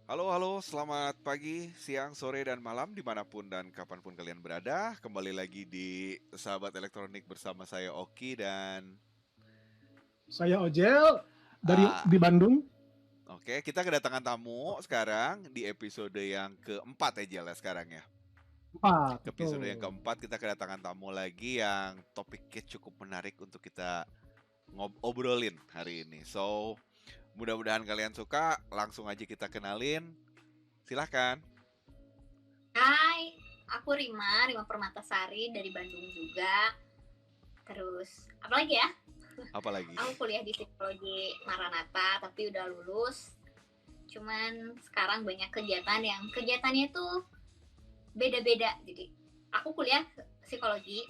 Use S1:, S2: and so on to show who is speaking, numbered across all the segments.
S1: Halo, halo, selamat pagi, siang, sore, dan malam dimanapun dan kapanpun kalian berada. Kembali lagi di Sahabat Elektronik bersama saya Oki dan
S2: Saya Ojel di
S1: ah,
S2: Bandung.
S1: oke, kita kedatangan tamu sekarang di episode yang keempat ya Jel ya sekarang ya.
S2: Empat,
S1: Episode yang
S2: betul.
S1: keempat kita kedatangan tamu lagi yang topiknya cukup menarik untuk kita obrolin hari ini. So, mudah-mudahan kalian suka. Langsung aja kita kenalin. Silahkan.
S3: Hai, aku Rima Permatasari dari Bandung juga. Terus, apa lagi ya?
S1: Apalagi?
S3: Aku kuliah di psikologi Maranatha, tapi udah lulus. Cuman sekarang banyak kegiatannya tuh beda-beda. Jadi, aku kuliah psikologi,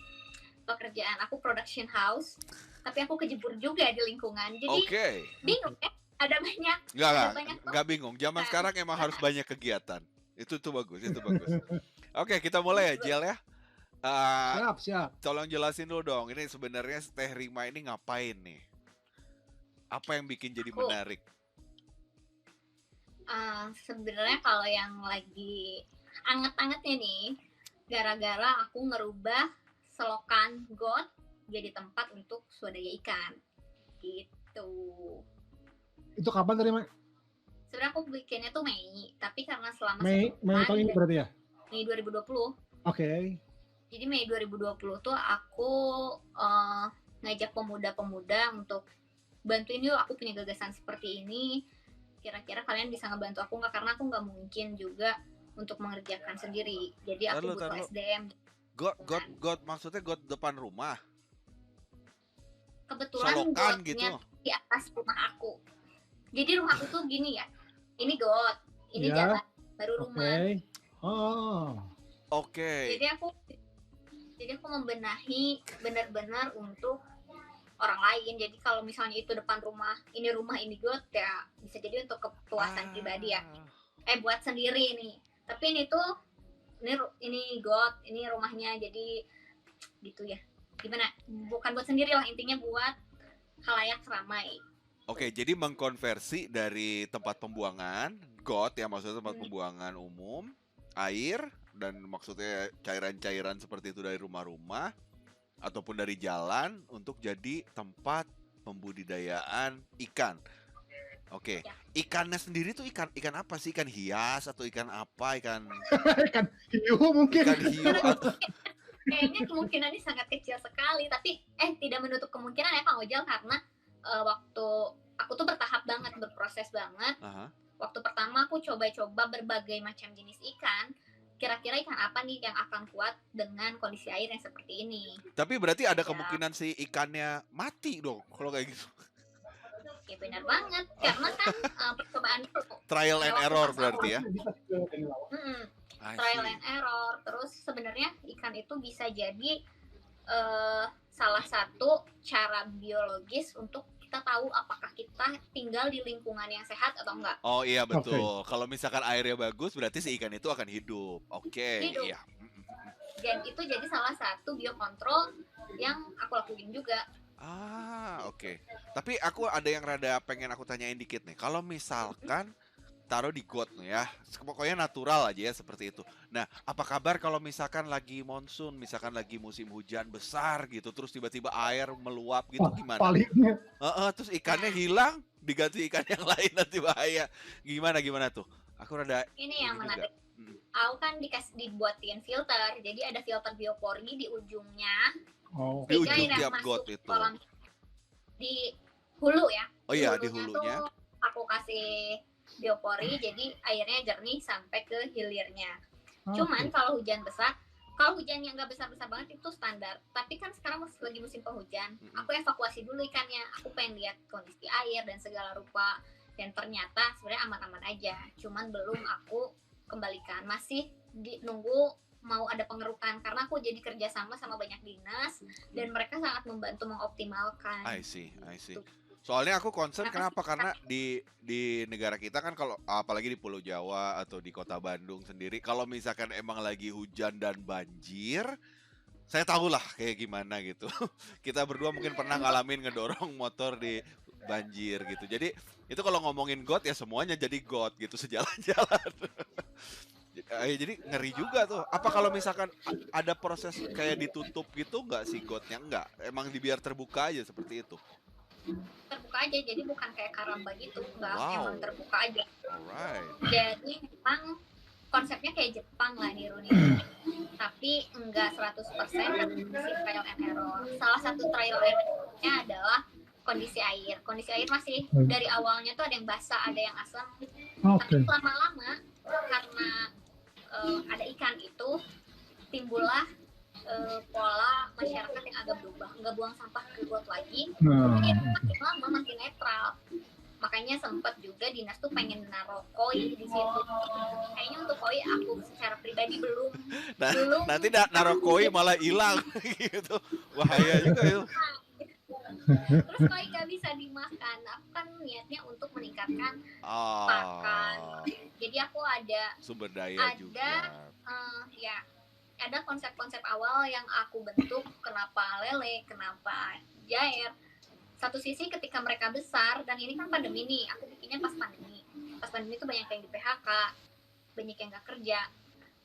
S3: pekerjaan aku production house, tapi aku kejebur juga di lingkungan. Jadi,
S1: Oke.
S3: bingung ya? Ada banyak,
S1: Nggak bingung. Zaman sekarang emang harus banyak kegiatan. Itu bagus, itu bagus. Oke, kita mulai ya, Jel ya.
S2: Siap, siap.
S1: Tolong jelasin dulu dong. Ini sebenarnya Teh Rima ini ngapain nih? Apa yang bikin jadi
S3: Aku
S1: menarik?
S3: sebenarnya kalau yang lagi anget-angetnya nih, gara-gara aku ngerubah selokan got jadi tempat untuk swadaya ikan. Gitu.
S2: Itu kapan tadi, Mak?
S3: Sebenarnya aku bikinnya tuh Mei, tapi karena selama
S2: Mei tahun ini berarti ya?
S3: Mei 2020.
S2: Oke.
S3: Jadi Mei 2020 tuh aku ngajak pemuda-pemuda untuk bantuin yuk, aku punya gagasan seperti ini. Kira-kira kalian bisa ngebantu aku nggak? Karena aku nggak mungkin juga untuk mengerjakan sendiri. Jadi aku butuh
S1: Taruh.
S3: SDM.
S1: Got maksudnya got depan rumah.
S3: Kebetulan
S1: Solokan
S3: gotnya
S1: gitu.
S3: di atas rumah aku. Jadi rumah aku tuh gini ya. Ini got, ini
S2: Ya.
S3: jalan, baru rumah.
S2: Oh.
S1: Oke.
S3: Jadi aku membenahi benar-benar untuk orang lain. Jadi kalau misalnya itu depan rumah ini got, ya bisa jadi untuk kepuasan pribadi ya. Buat sendiri nih. Tapi ini tuh ini got, ini rumahnya, jadi gitu ya. Gimana? Bukan buat sendiri lah, intinya buat khalayak ramai.
S1: Oke, jadi mengkonversi dari tempat pembuangan got ya, maksudnya tempat pembuangan umum, air dan maksudnya cairan-cairan seperti itu dari rumah-rumah ataupun dari jalan untuk jadi tempat pembudidayaan ikan. Oke.
S3: Ya.
S1: Ikannya sendiri tuh ikan apa sih? Ikan hias atau ikan apa? Ikan
S2: hiu mungkin.
S1: Ikan hiu atau
S3: kayaknya kemungkinannya sangat kecil sekali, tapi tidak menutup kemungkinan ya Kang Ojal, karena waktu aku tuh bertahap banget, berproses banget. Waktu pertama aku coba-coba berbagai macam jenis ikan. Kira-kira ikan apa nih yang akan kuat dengan kondisi air yang seperti ini?
S1: Tapi berarti ada kemungkinan si ikannya mati dong kalau kayak gitu.
S3: Ya benar banget, karena kan percobaan itu
S1: trial and error berarti ya.
S3: Trial and error. Terus sebenarnya ikan itu bisa jadi salah satu cara biologis untuk kita tahu apakah kita tinggal di lingkungan yang sehat atau enggak.
S1: Oh iya betul. Kalau misalkan airnya bagus berarti si ikan itu akan hidup. Oke.
S3: Hidup.
S1: Iya.
S3: Dan itu jadi salah satu biokontrol yang aku lakuin juga.
S1: Oke. Tapi aku ada yang rada pengen aku tanyain dikit nih. Kalau misalkan taruh di got nih ya, pokoknya natural aja ya seperti itu. Nah, apa kabar kalau misalkan lagi monsun, misalkan lagi musim hujan besar gitu, terus tiba-tiba air meluap gitu, gimana?
S2: Paliknya.
S1: Terus ikannya hilang, diganti ikan yang lain, nanti bahaya. Gimana tuh? Aku rada
S3: ini yang menarik. Aku kan dibuatin filter, jadi ada filter biopori di ujungnya.
S1: Di ujung tiap got itu.
S3: Di hulu ya.
S1: Oh iya, di hulunya.
S3: Tuh aku kasih biopori, jadi airnya jernih sampai ke hilirnya. Cuman kalau hujan besar, kalau hujan yang nggak besar-besar banget itu standar. Tapi kan sekarang lagi musim penghujan, aku evakuasi dulu ikannya. Aku pengen lihat kondisi air dan segala rupa. Dan ternyata sebenarnya aman-aman aja. Cuman belum aku kembalikan, masih nunggu mau ada pengerukan, karena aku jadi kerjasama sama banyak dinas dan mereka sangat membantu mengoptimalkan.
S1: I see. Soalnya aku concern kenapa? Karena di negara kita kan, kalau apalagi di Pulau Jawa atau di Kota Bandung sendiri, kalau misalkan emang lagi hujan dan banjir, saya tahu lah kayak gimana gitu. Kita berdua mungkin pernah ngalamin ngedorong motor di banjir gitu. Jadi itu kalau ngomongin got ya semuanya jadi got gitu sejalan-jalan. Jadi ngeri juga tuh. Apa kalau misalkan ada proses kayak ditutup gitu nggak sih gotnya? Nggak, emang dibiar terbuka aja seperti itu.
S3: Terbuka aja, jadi bukan kayak karamba gitu, enggak, emang
S1: Wow,
S3: terbuka aja.
S1: alright.
S3: Jadi memang konsepnya kayak Jepang lah niru-niru, tapi enggak 100% tapi masih trial and error. Salah satu trial and errornya adalah kondisi air. Kondisi air masih dari awalnya tuh ada yang basah, ada yang asam, tapi
S2: Oke.
S3: lama-lama karena ada ikan itu timbullah pola masyarakat yang agak berubah, nggak buang sampah ke got lagi,
S2: Nah,
S3: jadi makin lama makin netral. Makanya sempat juga dinas tuh pengen naruh koi di situ. Kayaknya untuk koi aku secara pribadi belum
S1: Nah,
S3: belum
S1: nanti naruh koi malah hilang gitu. Bahaya juga itu.
S3: terus koi nggak bisa dimakan. Aku kan niatnya untuk meningkatkan pakan.
S1: Ah,
S3: Jadi aku ada
S1: sumber daya juga.
S3: ya ada konsep-konsep awal yang aku bentuk, kenapa lele, kenapa jair. Satu sisi ketika mereka besar, dan ini kan pandemi nih, aku bikinnya pas pandemi itu banyak yang di PHK, banyak yang nggak kerja.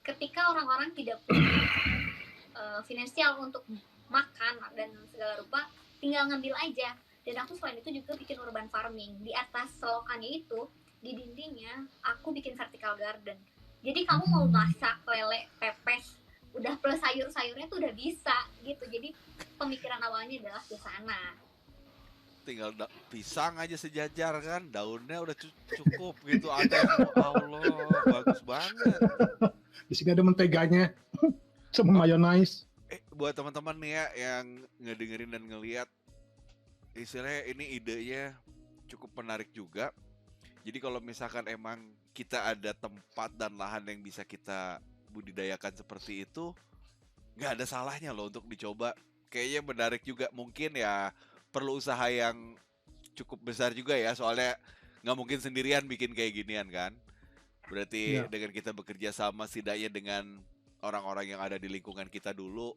S3: Ketika orang-orang tidak punya finansial untuk makan dan segala rupa, tinggal ngambil aja. Dan aku selain itu juga bikin urban farming. Di atas selokannya itu, di dindingnya aku bikin vertical garden. Jadi kamu mau masak lele, pepes, udah plus sayur-sayurnya tuh udah bisa gitu. Jadi pemikiran awalnya adalah ke sana.
S1: Tinggal pisang aja sejajar kan, daunnya udah cukup gitu ada semua. Allah, bagus banget.
S2: di sini ada menteganya sama mayonnaise.
S1: Buat teman-teman nih ya yang ngedengerin dan ngelihat, istilahnya ini idenya cukup menarik juga. Jadi kalau misalkan emang kita ada tempat dan lahan yang bisa kita budidayakan seperti itu, nggak ada salahnya loh untuk dicoba. Kayaknya menarik juga. Mungkin ya perlu usaha yang cukup besar juga ya, soalnya nggak mungkin sendirian bikin kayak ginian kan. Berarti
S2: Ya.
S1: dengan kita bekerja sama setidaknya dengan orang-orang yang ada di lingkungan kita dulu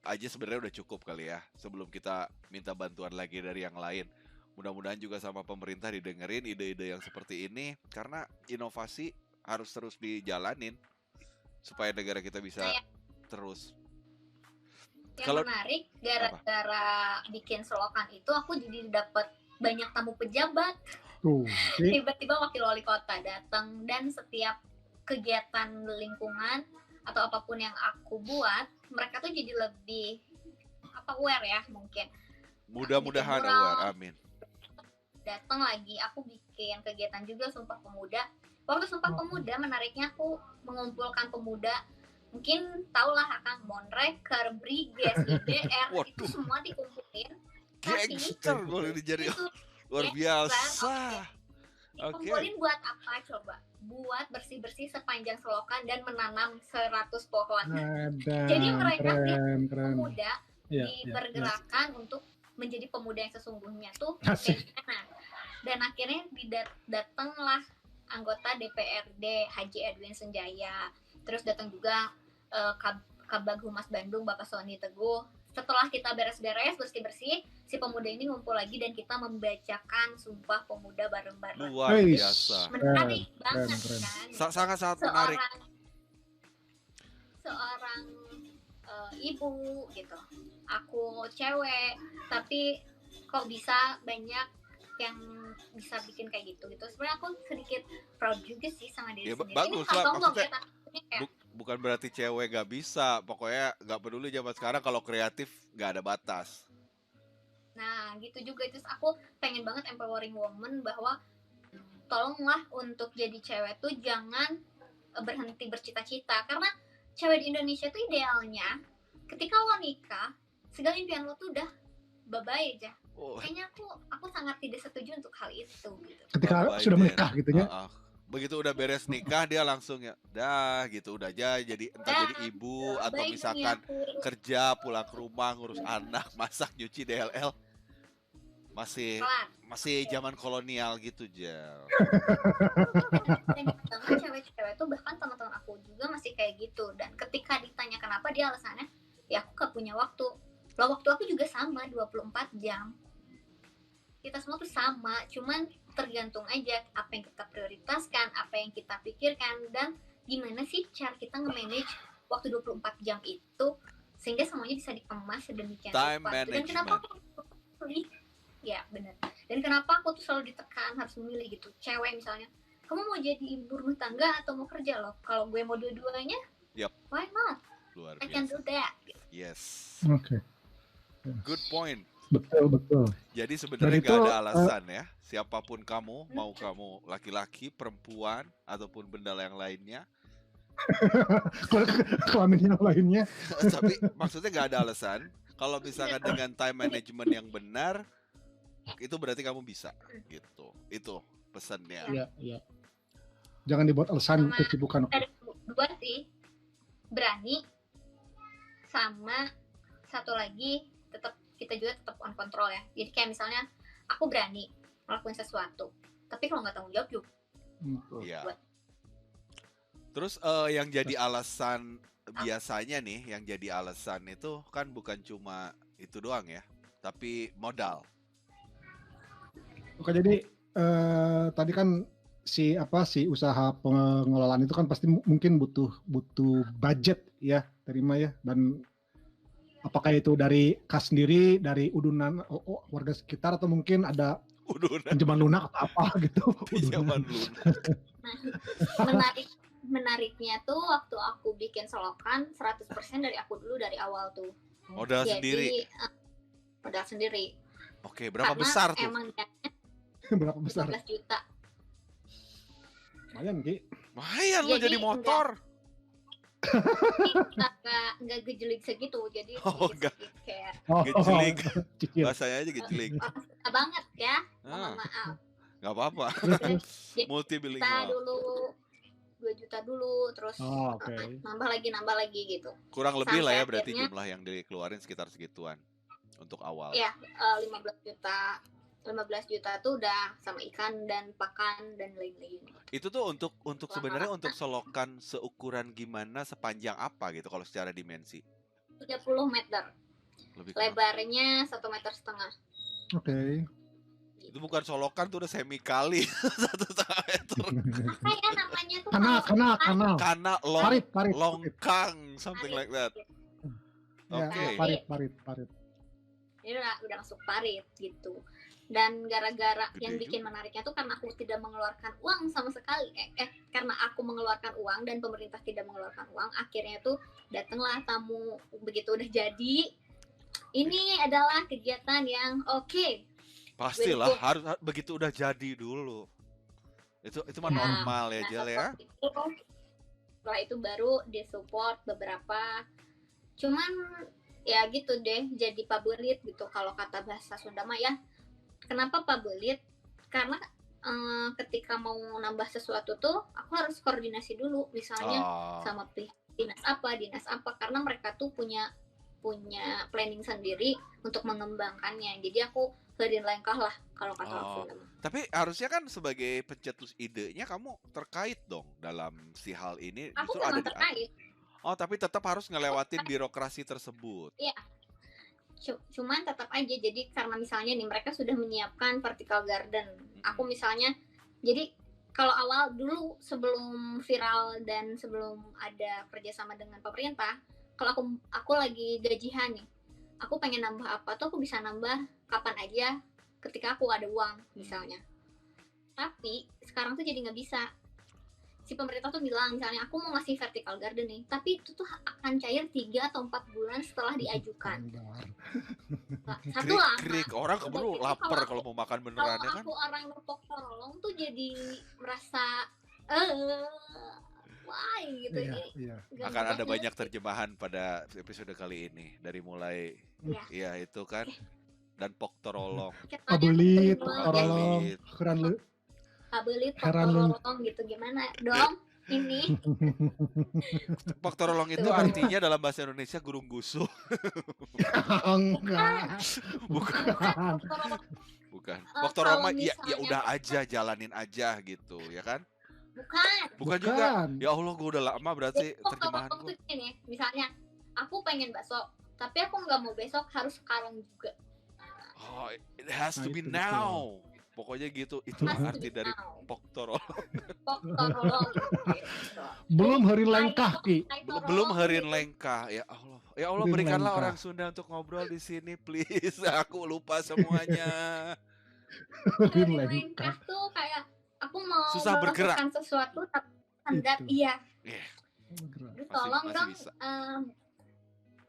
S1: aja sebenarnya udah cukup kali ya, sebelum kita minta bantuan lagi dari yang lain. Mudah-mudahan juga sama pemerintah didengerin ide-ide yang seperti ini, karena inovasi harus terus dijalanin supaya negara kita bisa terus.
S3: Yang
S1: Kalau
S3: menarik, gara-gara bikin selokan itu aku jadi dapat banyak tamu pejabat.
S2: Tuh,
S3: Tiba-tiba wakil wali kota datang, dan setiap kegiatan lingkungan atau apapun yang aku buat, mereka tuh jadi lebih aware ya mungkin.
S1: mudah-mudahan aware, amin.
S3: Datang lagi, aku bikin kegiatan juga Sumpah Pemuda. Waktu Sumpah Pemuda menariknya aku mengumpulkan pemuda, mungkin tahulah Akang Monrek, Kerbri, GSIDR, itu semua dikumpulin.
S1: Gangster boleh dijadi luar biasa.
S3: Dikumpulin buat apa coba? Buat bersih-bersih sepanjang selokan dan menanam 100 pohon. Jadi mereka pemuda dipergerakan untuk menjadi pemuda yang sesungguhnya tuh kayak gimana. Dan akhirnya datanglah anggota DPRD Haji Edwin Senjaya. Terus datang juga Kabag Humas Bandung Bapak Sony Teguh. Setelah kita beres-beres, bersih-bersih, si pemuda ini ngumpul lagi dan kita membacakan Sumpah Pemuda bareng-bareng.
S1: Luar biasa.
S3: Menarik banget kan.
S1: Sangat-sangat menarik.
S3: Seorang ibu gitu. Aku cewek, tapi kok bisa banyak yang bisa bikin kayak gitu. Sebenarnya aku sedikit proud juga sih sama diri sendiri.
S1: Bagus lah, maksudnya bukan berarti cewek gak bisa, pokoknya gak peduli zaman sekarang kalau kreatif gak ada batas.
S3: Nah gitu juga, terus aku pengen banget empowering woman bahwa tolonglah untuk jadi cewek tuh jangan berhenti bercita-cita, karena cewek di Indonesia tuh idealnya ketika lo nikah segala impian lo tuh udah bye-bye aja. Kayaknya aku sangat tidak setuju untuk hal itu gitu.
S2: Ketika sudah menikah gitu ya.
S1: Begitu udah beres nikah dia langsung ya dah gitu, udah aja jadi entah jadi ibu atau misalkan kerja pulang ke rumah ngurus anak, masak, nyuci, DLL. Masih zaman kolonial gitu, Jel.
S3: Dan cewek-cewek tuh bahkan teman-teman aku juga masih kayak gitu, dan ketika ditanya kenapa, dia alasannya ya aku gak punya waktu. Waktu aku juga sama 24 jam. kita semua tuh sama, cuman tergantung aja apa yang kita prioritaskan, apa yang kita pikirkan, dan gimana sih cara kita nge-manage waktu 24 jam itu sehingga semuanya bisa dikemas sedemikian
S1: Time
S3: rupa. Dan kenapa aku pilih, ya benar. Dan kenapa aku tuh selalu ditekan harus memilih gitu. Cewek misalnya, kamu mau jadi ibu rumah tangga atau mau kerja loh? Kalau gue mau dua-duanya, why not?
S1: Luar
S3: I can do
S1: biasa.
S3: that.
S1: Yes.
S2: Oke.
S1: Good point.
S2: Betul.
S1: Jadi sebenarnya
S2: Dan
S1: nggak
S2: itu,
S1: ada alasan ya. Siapapun kamu, mau kamu laki-laki, perempuan, ataupun benda yang lainnya.
S2: Kelamin yang lainnya.
S1: Tapi maksudnya nggak ada alasan. Kalau misalkan dengan time management yang benar, itu berarti kamu bisa. Gitu. Itu pesannya.
S2: Iya. Jangan dibuat alasan
S3: Sama
S2: kesibukan.
S3: ada dua sih, berani, sama satu lagi kita juga tetap on control ya. Jadi kayak misalnya aku berani ngelakuin sesuatu, tapi kalau nggak tanggung jawab juga.
S1: Iya. Terus yang jadi alasan biasanya nih, yang jadi alasan itu kan bukan cuma itu doang ya, tapi modal.
S2: Oke, jadi tadi kan si usaha pengelolaan itu kan pasti mungkin butuh budget ya, terima ya. Dan apakah itu dari kas sendiri, dari udunan warga sekitar, atau mungkin ada pinjaman lunak atau apa gitu.
S1: Pinjaman lunak.
S3: Nah, menariknya tuh waktu aku bikin selokan 100% dari aku dulu dari awal tuh.
S1: Modal sendiri.
S3: Modal sendiri.
S1: Oke, berapa
S3: Karena
S1: besar tuh?
S3: Emang
S2: Berapa besar?
S3: 15 juta.
S2: Lumayan, Ki.
S1: Lumayan lo jadi motor.
S3: Enggak gejelik segitu, jadi
S1: enggak.
S3: Kayak
S1: gejelik. Bahasanya aja gejelik.
S3: Suka banget ya. Mohon maaf.
S1: Enggak apa-apa. Multibilingual.
S3: Kita dulu 2 juta dulu, terus nambah lagi gitu.
S1: Kurang lebih lah ya berarti jumlah yang dikeluarin sekitar segituan untuk awal.
S3: Iya, 15 juta. 15 juta tuh udah sama ikan dan pakan dan lain-lain.
S1: Itu tuh untuk sebenarnya untuk selokan seukuran gimana, sepanjang apa gitu kalau secara dimensi?
S3: 30 meter. Lebarnya 1,5 meter.
S2: Oke.
S1: Itu bukan solokan, tuh udah semi kali 1,5 meter.
S3: Apa ya namanya tuh?
S2: Kanal. Parit.
S1: Longkang, something like that.
S2: Oke. Parit.
S3: Ini udah masuk parit gitu. Dan gara-gara yang bikin menariknya tuh karena aku tidak mengeluarkan uang sama sekali. Karena aku mengeluarkan uang dan pemerintah tidak mengeluarkan uang, akhirnya tuh datanglah tamu. Begitu udah jadi, ini adalah kegiatan yang
S1: pastilah harus begitu udah jadi dulu. Itu mah normal ya, Jel ya.
S3: Setelah itu baru disupport beberapa. Cuman ya gitu deh, jadi pabelit gitu kalau kata bahasa Sunda mah ya. Kenapa pabelit? Karena ketika mau nambah sesuatu tuh aku harus koordinasi dulu, misalnya sama dinas apa, karena mereka tuh punya planning sendiri untuk mengembangkannya. Jadi aku hadirin langkah lah kalau kata aku.
S1: Tapi harusnya kan sebagai pencetus idenya kamu terkait dong dalam si hal ini.
S3: Aku memang terkait.
S1: Tapi tetap harus ngelewatin birokrasi tersebut.
S3: Iya. Cuman tetap aja, jadi karena misalnya nih mereka sudah menyiapkan vertical garden. Aku misalnya, jadi kalau awal dulu sebelum viral dan sebelum ada kerjasama dengan pemerintah, kalau aku lagi gajian nih, aku pengen nambah apa tuh aku bisa nambah kapan aja ketika aku ada uang misalnya. Tapi sekarang tuh jadi nggak bisa. Si pemerintah tuh bilang misalnya aku mau ngasih vertical garden nih, tapi itu tuh akan cair 3 atau 4 bulan setelah diajukan. Satu lama.
S1: Krik, orang keburu lapar kalau mau makan beneran ya kan.
S3: Kalau aku orang nepok tolong tuh jadi merasa why gitu.
S2: Iya.
S1: Akan ada banyak terjemahan pada episode kali ini, dari mulai ya itu kan, dan poktorolong.
S2: Pabelit, poktorolong,
S3: Pabelit, poktorolong gitu, gimana dong ini?
S1: Poktorolong itu artinya dalam bahasa Indonesia gurung gusu.
S2: Enggak.
S1: Bukan. Poktorolong mah ya udah aja, jalanin aja gitu ya kan? Bukan juga. Ya Allah, gue udah lama berarti terjemahan gue.
S3: Misalnya aku pengen bakso, tapi aku nggak mau besok, harus sekarang juga.
S1: Oh, it has
S2: Nah,
S1: to be
S2: itu betul.
S1: now. Pokoknya gitu. Itulah
S3: Has to
S1: arti
S3: be
S1: dari
S3: now.
S1: poktorol.
S3: Poktorolong gitu.
S2: Belum hari
S3: Jadi,
S2: lengkah, Ki.
S1: Belum
S3: Torolong
S1: Harin
S3: gitu.
S1: Lengkah. Ya Allah. Ya Allah,
S2: Harin
S1: berikanlah
S2: Lengkah.
S1: orang Sunda untuk ngobrol di sini, please. Aku lupa semuanya.
S2: Harin
S3: Harin
S2: Lengkah.
S3: lengkah tuh kayak aku mau
S1: Susah bergerak.
S3: melakukan sesuatu tapi standar
S2: Itu.
S3: iya.
S1: Yeah,
S2: Bergerak.
S3: Jadi
S1: Masih-
S3: tolong
S1: masih
S3: dong
S1: bisa.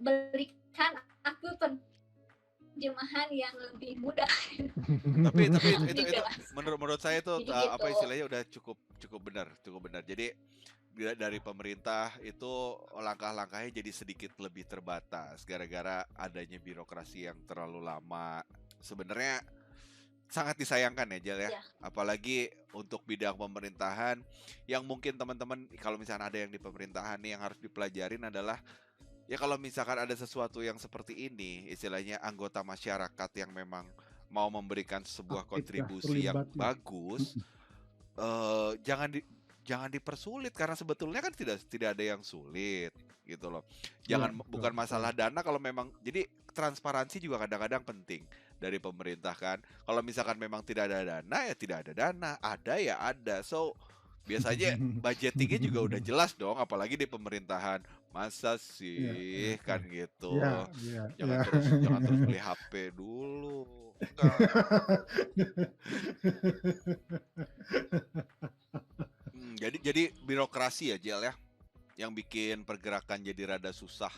S3: berikan aku terjemahan yang lebih mudah.
S1: Tapi itu
S3: Jelas.
S1: menurut saya itu
S3: Jadi
S1: apa
S3: gitu.
S1: istilahnya udah cukup benar. Jadi dari pemerintah itu langkah-langkahnya jadi sedikit lebih terbatas gara-gara adanya birokrasi yang terlalu lama. Sebenarnya sangat disayangkan ya Jel ya.
S3: Iya.
S1: Apalagi untuk bidang pemerintahan yang mungkin teman-teman kalau misalnya ada yang di pemerintahan nih yang harus dipelajarin adalah ya kalau misalkan ada sesuatu yang seperti ini, istilahnya anggota masyarakat yang memang mau memberikan sebuah
S2: Aktif ya,
S1: kontribusi yang
S2: terlibat ya.
S1: bagus, jangan dipersulit karena sebetulnya kan tidak ada yang sulit gitu loh. Jangan
S2: Betul,
S1: bukan
S2: betul.
S1: masalah dana kalau memang jadi transparansi juga kadang-kadang penting dari pemerintah kan. Kalau misalkan memang tidak ada dana ya tidak ada dana, ada ya ada. So biasanya budgetingnya juga udah jelas dong, apalagi di pemerintahan. Masa sih kan gitu.
S2: Iya.
S1: Jangan terus beli HP dulu. Enggak. Jadi birokrasi ya Jel ya yang bikin pergerakan jadi rada susah.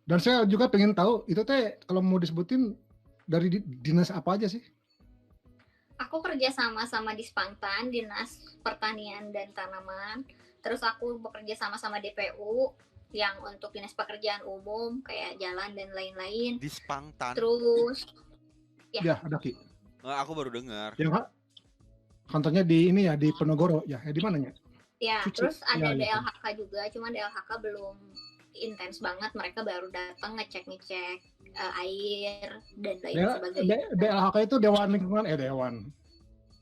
S2: Dan saya juga pengen tahu itu teh kalau mau disebutin dari dinas apa aja sih?
S3: Aku kerja sama Dispangtan, Dinas Pertanian dan Tanaman. Terus aku bekerja sama DPU yang untuk Dinas Pekerjaan Umum kayak jalan dan lain-lain.
S1: Dispangtan.
S3: Terus
S2: Ya, ada Ki.
S1: Nggak, aku baru dengar.
S2: Yang kantornya di ini ya di Penogoro ya. Di mananya?
S3: ya,
S2: Cuci.
S3: terus ada
S2: Ya.
S3: DLHK juga, cuman DLHK belum intens banget. Mereka baru datang ngecek air dan lain sebagainya.
S2: DLHK itu Dewan Lingkungan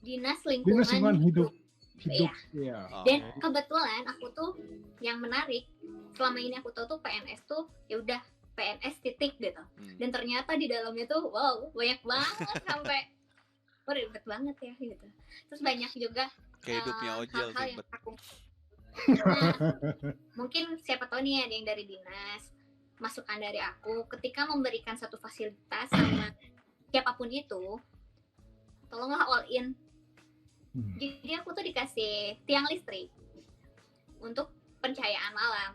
S3: Dinas
S2: Dinas Lingkungan Hidup.
S3: Iya.
S2: Iya.
S1: Oh.
S3: Dan kebetulan aku tuh yang menarik selama ini aku tahu tuh PNS tuh ya udah PNS titik gitu. Dan ternyata di dalamnya tuh wow banyak banget sampai ribet banget ya gitu. Terus banyak juga
S1: Kayak hidupnya Ojel
S3: hal-hal yang
S1: ribet.
S3: aku nah, mungkin siapa tahu nih ada yang dari dinas, masukan dari aku ketika memberikan satu fasilitas sama siapapun itu, tolonglah all in. Jadi aku tuh dikasih tiang listrik untuk pencahayaan malam.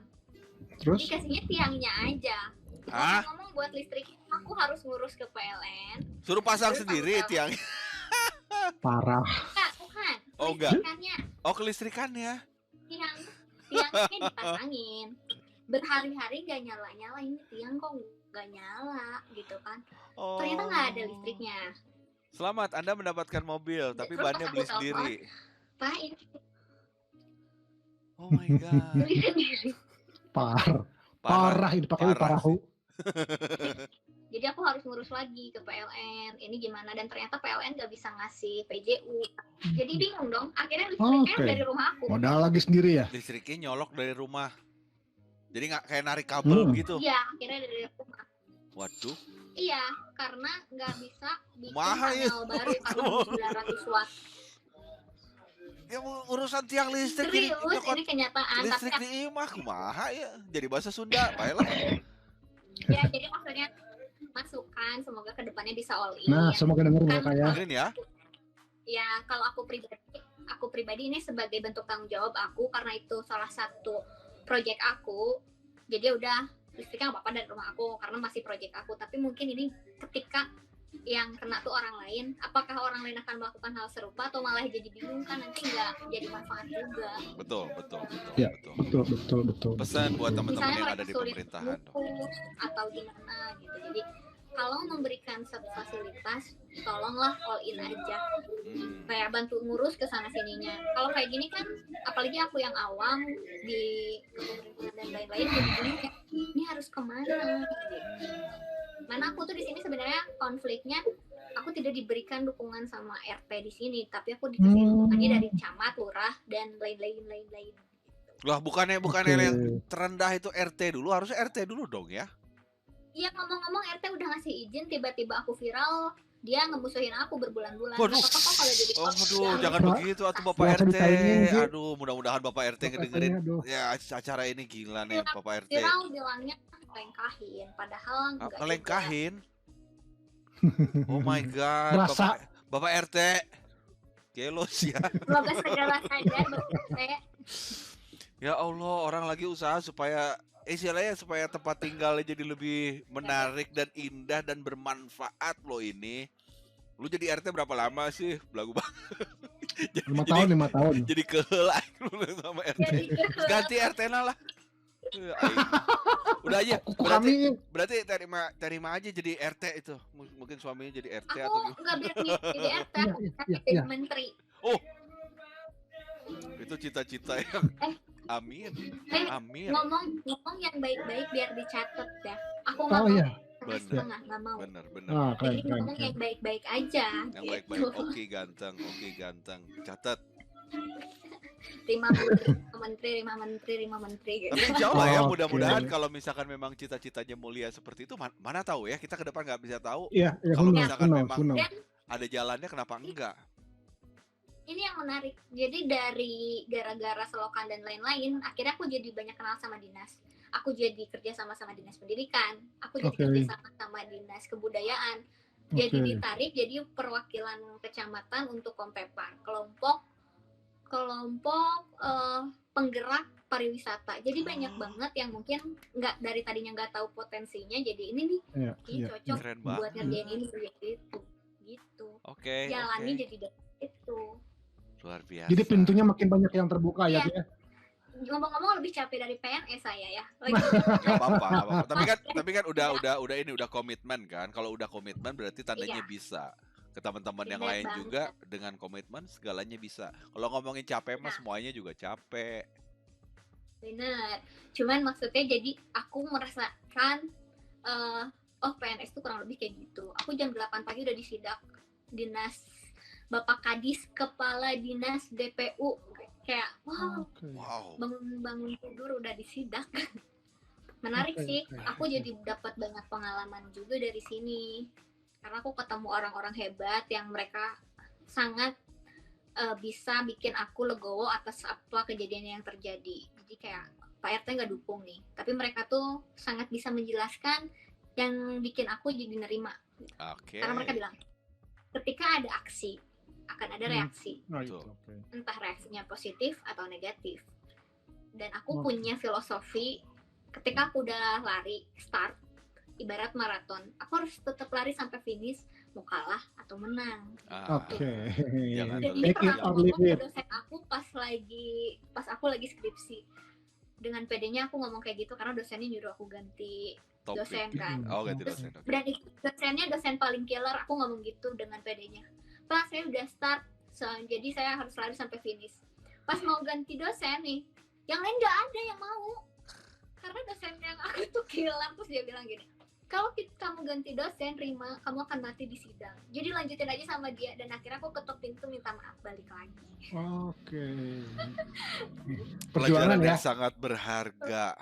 S2: Terus?
S3: Dikasihnya tiangnya aja.
S1: Hah?
S3: Ngomong buat listrik aku harus ngurus ke PLN.
S1: Suruh pasang
S3: Terus
S1: sendiri
S3: tanggung
S1: tiang.
S2: Parah.
S3: Bukan.
S1: Oh, enggak.
S3: Listrikannya.
S1: Oh, kelistrikannya.
S3: Tiangnya dipasangin. Berhari-hari gak nyala-nyala, ini tiang kok gak nyala gitu kan.
S1: Oh.
S3: Ternyata gak ada listriknya.
S1: Selamat, Anda mendapatkan mobil, tapi
S3: Terus
S1: bannya
S3: pas
S1: beli
S3: aku telepon,
S1: sendiri.
S3: Pak ini
S1: Oh my god.
S3: beli sendiri.
S2: Parah ini pakai
S1: parah
S2: parahu.
S3: Jadi aku harus ngurus lagi ke PLN. Ini gimana? Dan ternyata PLN gak bisa ngasih PJU. Jadi bingung dong. Akhirnya listriknya
S2: Oke.
S3: dari rumah aku.
S2: Modal lagi sendiri ya.
S1: Listriknya nyolok dari rumah. Jadi nggak kayak narik kabel gitu.
S3: Iya, akhirnya dari rumah.
S1: Waduh.
S3: Iya, karena nggak bisa bikin
S1: Mahal ya.
S3: panel baru karena 900 watt.
S1: Ya urusan tiang listrik jadi
S3: Serius,
S1: nyokot
S3: ini kenyataan.
S1: listrik
S3: Tapi
S1: di imah kumaha ya. Jadi bahasa Sunda, baiklah.
S3: ya, jadi maksudnya masukan semoga kedepannya bisa all in.
S2: Nah, semoga denger mereka ya.
S1: Dengerin ya.
S3: Ya, kalau aku pribadi ini sebagai bentuk tanggung jawab aku karena itu salah satu proyek aku. Jadi udah listriknya nggak apa-apa dari rumah aku karena masih proyek aku. Tapi mungkin ini ketika yang kena tuh orang lain, apakah orang lain akan melakukan hal serupa atau malah jadi bingung kan nanti nggak jadi manfaat juga.
S1: Betul.
S2: Ya, betul.
S1: Pesan buat teman-teman
S3: Misalnya
S1: yang
S3: mereka
S1: ada di
S3: sulit
S1: pemerintahan dong.
S3: buku atau gimana gitu. Jadi kalau memberikan satu fasilitas, tolonglah all in aja. Kayak bantu ngurus ke sana sininya. Kalau kayak gini kan, apalagi aku yang awam di pemerintahan dan lain-lain, jadi bingung ya, ini harus kemana? Gitu. Mana aku tuh di sini sebenarnya konfliknya, aku tidak diberikan dukungan sama RT di sini, tapi aku dikasih dukungannya dari camat, lurah, dan lain-lain.
S1: Lah bukannya
S2: Oke.
S1: yang terendah itu RT dulu, harusnya RT dulu dong ya.
S3: Iya, ngomong-ngomong RT udah ngasih izin, tiba-tiba aku viral, dia ngemusuhin aku berbulan-bulan.
S1: Waduh.
S3: Gak apa-apa kalau jadi
S1: Oh, aduh,
S3: yang
S1: jangan
S2: Ba-
S1: begitu atuh Bapak
S2: Biasa
S1: RT.
S2: ditayangin, Ji.
S1: Aduh, mudah-mudahan Bapak RT
S2: Bapak
S1: ngedengerin
S2: RT-nya, aduh.
S1: ya acara ini gila nih Bapak RT.
S3: viral bilangnya lengkahin, padahal enggak juga.
S1: Ngelengkahin. Oh my god,
S2: Berasa.
S1: Bapak RT. Kelos ya.
S3: Semoga segala saja Bapak.
S1: Ya Allah, orang lagi usaha supaya istilahnya supaya tempat tinggalnya jadi lebih menarik dan indah dan bermanfaat loh ini. Lu jadi RT berapa lama sih? Belagu banget.
S2: 5 tahun, 5 tahun.
S1: Jadi kehel aing lu sama RT.
S3: Jadi kehel.
S1: Ganti RT lah. Aing. Udah aja.
S2: Kuku kami.
S1: Berarti terima aja jadi RT itu. Mungkin suaminya jadi RT atau
S3: Aku
S1: gimana?
S3: nggak bilang jadi RT,
S2: Iya,
S3: aku
S2: iya,
S3: jadi
S2: iya.
S3: menteri.
S1: Oh. Itu cita-cita yang amin.
S3: Eh,
S1: Amin.
S3: ngomong yang baik-baik biar dicatat ya. Aku
S2: Oh
S3: nggak mau
S2: iya.
S3: setengah-setengah, nggak mau.
S1: Bener.
S2: Ah, keren,
S3: Jadi
S2: keren,
S3: ngomong
S2: keren.
S3: yang baik-baik aja.
S1: Yang
S3: gitu.
S1: baik-baik. Oke ganteng. Catat.
S3: Lima menteri, lima menteri gitu.
S1: Tapi insya Allah ya,
S2: Oke.
S1: mudah-mudahan kalau misalkan memang cita-citanya mulia seperti itu, mana tahu ya, kita ke depan nggak bisa tahu.
S2: Iya,
S1: Kalau
S2: who knows,
S1: misalkan
S2: who knows,
S1: memang-
S2: who knows.
S3: Dan
S1: Ada jalannya, kenapa enggak?
S3: ini yang menarik. Jadi dari gara-gara selokan dan lain-lain, akhirnya aku jadi banyak kenal sama dinas. Aku jadi kerja sama dinas pendidikan. Aku jadi
S2: Oke.
S3: kerja sama dinas kebudayaan. Jadi
S2: Oke.
S3: ditarik jadi perwakilan kecamatan untuk Kompepar, kelompok penggerak pariwisata. Jadi banyak banget yang mungkin nggak dari tadinya nggak tahu potensinya. Jadi ini nih
S2: Iya,
S3: ini
S2: iya.
S3: cocok
S1: Keren
S3: buat
S1: banget.
S3: ngerjain ini jadi itu gitu.
S1: Oke.
S3: Jalannya jadi dari itu.
S1: Luar biasa.
S2: Jadi pintunya makin banyak yang terbuka ya,
S3: Iya.
S2: dia.
S3: Ngomong-ngomong lebih capek dari PNS saya ya. Lagi
S1: Gak apa-apa. Tapi kan udah komitmen kan. Kalau udah komitmen berarti tandanya
S3: Iya.
S1: bisa. Ke teman-teman yang
S3: Bener
S1: lain
S3: banget.
S1: juga dengan komitmen segalanya bisa. Kalau ngomongin capek mah
S3: Nah.
S1: semuanya juga capek.
S3: bener. Cuman maksudnya jadi aku merasakan PNS tuh kurang lebih kayak gitu. Aku jam 8 pagi udah disidak dinas Bapak Kadis, Kepala Dinas DPU. Kayak wow,
S2: Oke.
S1: Wow.
S3: bangun tidur udah disidak. Menarik
S2: Oke,
S3: sih.
S2: oke,
S3: Aku
S2: oke.
S3: jadi dapat banyak pengalaman juga dari sini. Karena aku ketemu orang-orang hebat yang mereka sangat bisa bikin aku legowo atas apa kejadian yang terjadi. Jadi kayak Pak RT nggak dukung nih, tapi mereka tuh sangat bisa menjelaskan yang bikin aku jadi nerima.
S1: Oke.
S3: Karena mereka bilang, ketika ada aksi akan ada reaksi,
S2: Nah, itu.
S1: Betul.
S2: Oke.
S3: entah reaksinya positif atau negatif. Dan aku
S2: Oke.
S3: punya filosofi, ketika aku udah lari start, ibarat maraton, aku harus tetap lari sampai finish, mau kalah atau menang.
S2: Oke.
S1: Jangan
S3: Dan
S1: Betul.
S3: ini
S2: Take
S3: pernah
S2: it
S3: aku
S2: or leave
S3: ngomong ke
S2: it.
S3: dosen aku pas aku lagi skripsi. Dengan pedenya aku ngomong kayak gitu karena dosennya nyuruh aku ganti
S1: Topik.
S3: dosen kan.
S1: Oh, ganti
S3: Terus,
S1: dosen. Oke.
S3: dan itu dosennya dosen paling killer, aku ngomong gitu dengan pedenya. Pak, saya udah start, jadi saya harus lari sampai finish. Pas mau ganti dosen nih, yang lain nggak ada yang mau. Karena dosen yang aku tuh killer, terus dia bilang gini, kalau kamu ganti dosen, Rima, kamu akan mati di sidang. Jadi lanjutin aja sama dia, dan akhirnya aku ketuk pintu minta maaf balik lagi.
S2: Oke.
S1: Pelajaran
S2: Perjuangan ya.
S1: yang sangat berharga.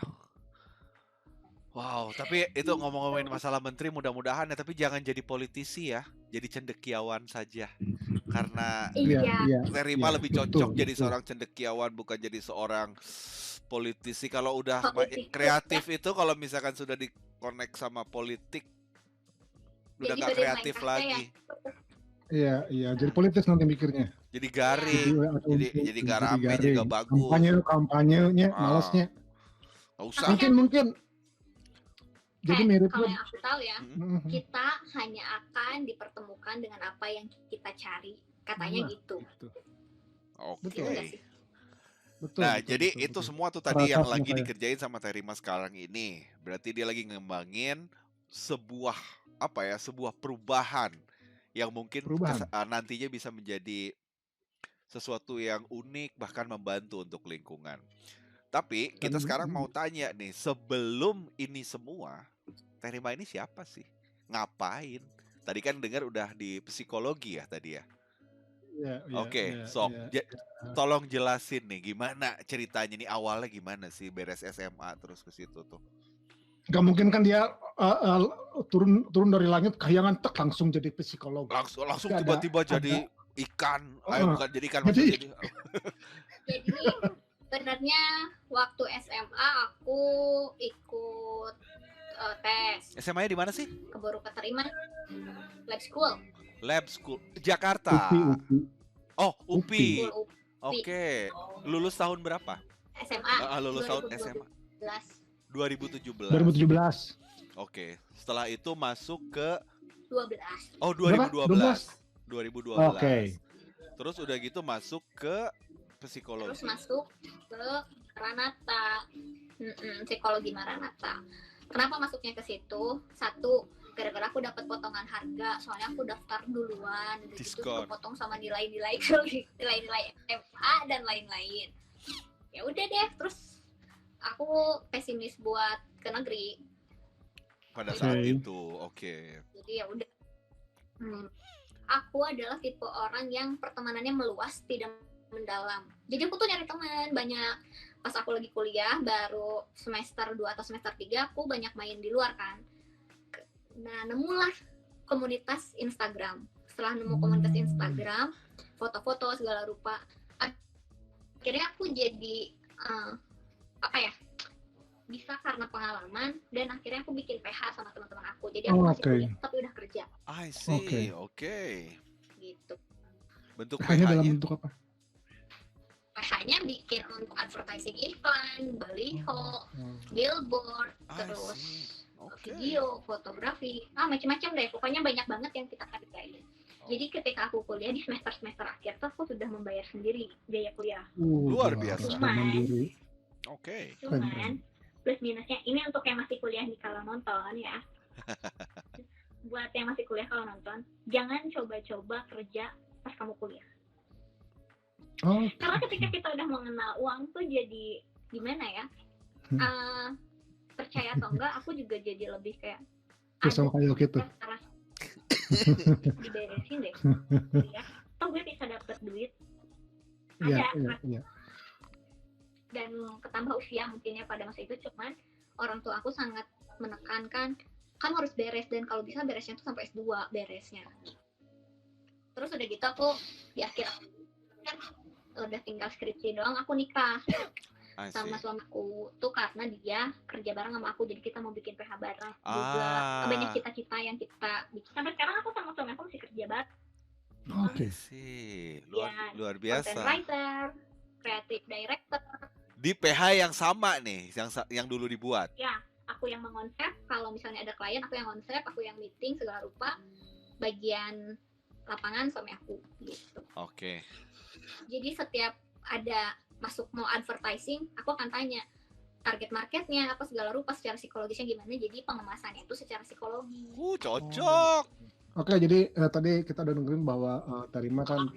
S1: Wow, tapi itu ngomong-ngomongin masalah menteri mudah-mudahan ya, tapi jangan jadi politisi ya, jadi cendekiawan saja. Karena
S2: Iya,
S3: Iya.
S2: iya.
S1: Terima
S2: Iya,
S1: lebih
S2: betul,
S1: cocok jadi
S2: betul.
S1: seorang cendekiawan bukan jadi seorang politisi. Kalau udah
S3: Politikus,
S1: kreatif itu kalau misalkan sudah dikonek sama politik udah
S3: Jadi
S1: nggak
S3: badan
S1: kreatif
S3: main
S1: lagi.
S2: Iya, iya. Jadi politis nanti mikirnya.
S1: Jadi garing, jadi nggak rame
S2: garing.
S1: juga bagus.
S2: Kampanyenya,
S1: Ah.
S2: malesnya.
S1: Nggak usah.
S2: Mungkin. Jadi
S3: Kayak
S2: mirip
S3: kalau yang aku tahu ya,
S1: Mm-mm.
S3: kita hanya akan dipertemukan dengan apa yang kita cari. Katanya
S2: Nah,
S3: gitu.
S2: Gitu.
S1: Oke.
S2: Betul.
S3: Iya nggak sih?
S2: Betul.
S1: Nah,
S2: betul,
S1: jadi
S2: betul,
S1: itu
S2: betul.
S1: semua tuh tadi yang
S2: Terasa
S1: lagi
S2: sama saya.
S1: dikerjain sama Terima sekarang ini. Berarti dia lagi ngembangin sebuah sebuah perubahan yang mungkin
S2: Perubahan.
S1: nantinya bisa menjadi sesuatu yang unik bahkan membantu untuk lingkungan. Tapi kita
S2: Dan-
S1: sekarang mau tanya nih, sebelum ini semua, Terima ini siapa sih? Ngapain? Tadi kan dengar udah di psikologi ya tadi ya.
S2: Iya, iya,
S1: Oke,
S2: iya,
S1: sok
S2: iya.
S1: tolong jelasin nih gimana ceritanya nih, awalnya gimana sih beres SMA terus ke situ tuh.
S2: Gak mungkin kan dia turun dari langit kehayangan tek langsung jadi psikolog.
S1: Langsung
S2: Tapi
S1: tiba-tiba jadi ikan. Bukan jadi ikan,
S2: Jadi-
S1: maksudnya jadi
S3: Jadi sebenarnya waktu SMA aku ikut tes
S1: SMA-nya di mana sih?
S3: keburu keterima lab school.
S1: Lab School Jakarta.
S2: Upi.
S1: Oh, UPI.
S3: School
S1: Oke. Lulus tahun berapa?
S3: SMA
S1: Lulus tahun SMA
S3: 2012
S1: 2017.
S2: 2017.
S1: Oke. Setelah itu masuk ke
S3: 12.
S1: Oh,
S2: Berapa?
S1: 2012. 2012.
S2: Oke.
S1: Terus udah gitu masuk ke psikologi.
S3: Terus masuk ke Maranatha. Psikologi Maranatha. Kenapa masuknya ke situ? Satu, gara-gara aku dapat potongan harga, soalnya aku daftar duluan, udah gitu
S1: Diskon.
S3: kepotong sama nilai-nilai SMA dan lain-lain. Ya udah deh, terus aku pesimis buat ke negeri.
S1: Pada saat
S2: Oke.
S1: itu. Oke.
S3: Jadi ya udah. Aku adalah tipe orang yang pertemanannya meluas, tidak mendalam. Jadi aku tuh nyari teman banyak. Pas aku lagi kuliah baru semester 2 atau semester 3 aku banyak main di luar kan. Nah, nemulah komunitas Instagram. Setelah nemu komunitas Instagram, foto-foto segala rupa, akhirnya aku jadi bisa karena pengalaman, dan akhirnya aku bikin PH sama teman-teman aku. Jadi aku masih
S2: Oke.
S3: kuliah tapi udah kerja
S1: I see.
S2: Oke.
S1: Oke.
S3: gitu.
S1: Bentuk
S2: Hanya dalam
S1: PH-nya
S2: bentuk apa?
S3: PH-nya bikin untuk advertising iklan, baliho, billboard,
S1: I
S3: terus
S1: see. Oke.
S3: video, fotografi, macam-macam deh. Pokoknya banyak banget yang kita kerjain. Jadi ketika aku kuliah di semester akhir tuh aku sudah membayar sendiri biaya kuliah.
S1: Luar biasa.
S2: Sudah mandiri.
S1: Oke.
S3: Cuman plus minusnya ini untuk yang masih kuliah nih kalau nonton ya. Buat yang masih kuliah kalau nonton, jangan coba-coba kerja pas kamu kuliah.
S2: Oh,
S3: Karena ketika kita udah mengenal uang tuh jadi gimana ya? Percaya atau enggak, aku juga jadi lebih kayak
S2: terus sama kayak gitu.
S3: harus diberesin deh. Ya, toh gue bisa dapet duit.
S2: Iya,
S3: Ada
S2: iya.
S3: dan ketambah usia mungkinnya pada masa itu, cuman orang tua aku sangat menekankan kamu harus beres, dan kalau bisa beresnya tuh sampai S2 beresnya. Terus udah gitu aku di akhir kan udah tinggal skripsi doang, aku nikah
S1: I see.
S3: sama suamiku tuh karena dia kerja bareng sama aku, jadi kita mau bikin PH bareng juga. Banyak cita-cita yang kita bikin. Sampai sekarang aku sama suami aku masih kerja bareng.
S2: Oke.
S1: I see.
S3: Ya,
S1: Luar
S3: Content
S1: biasa.
S3: writer, creative director.
S1: Di PH yang sama nih, yang dulu dibuat.
S3: Ya, aku yang mengonsep. Kalau misalnya ada klien, aku yang konsep, aku yang meeting segala rupa. Bagian lapangan suami aku gitu.
S1: Oke.
S3: Jadi setiap ada masuk mau advertising, aku akan tanya target marketnya apa segala rupa, secara psikologisnya gimana. Jadi pengemasannya itu secara psikologi.
S1: Cocok.
S2: Oke, jadi tadi kita udah dengerin bahwa Tarima kan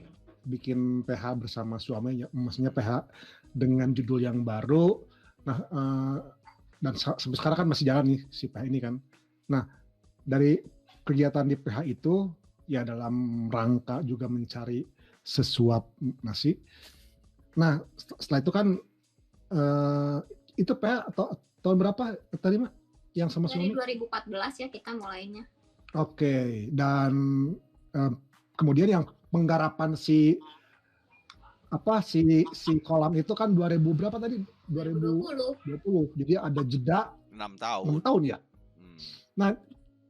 S2: bikin PH bersama suaminya, maksudnya PH dengan judul yang baru. Nah, dan sampai sekarang kan masih jalan nih si PH ini kan. Nah, dari kegiatan di PH itu ya dalam rangka juga mencari sesuap nasi. Nah, setelah itu kan itu PH atau tahun berapa tadi Mak yang sama
S3: Dari
S2: suami?
S3: 2014 ya kita mulainya.
S2: Oke, dan kemudian yang penggarapan si kolam itu kan 2000 berapa tadi? 2020. Jadi ada jeda
S1: 6 tahun.
S2: 6 tahun ya. Nah,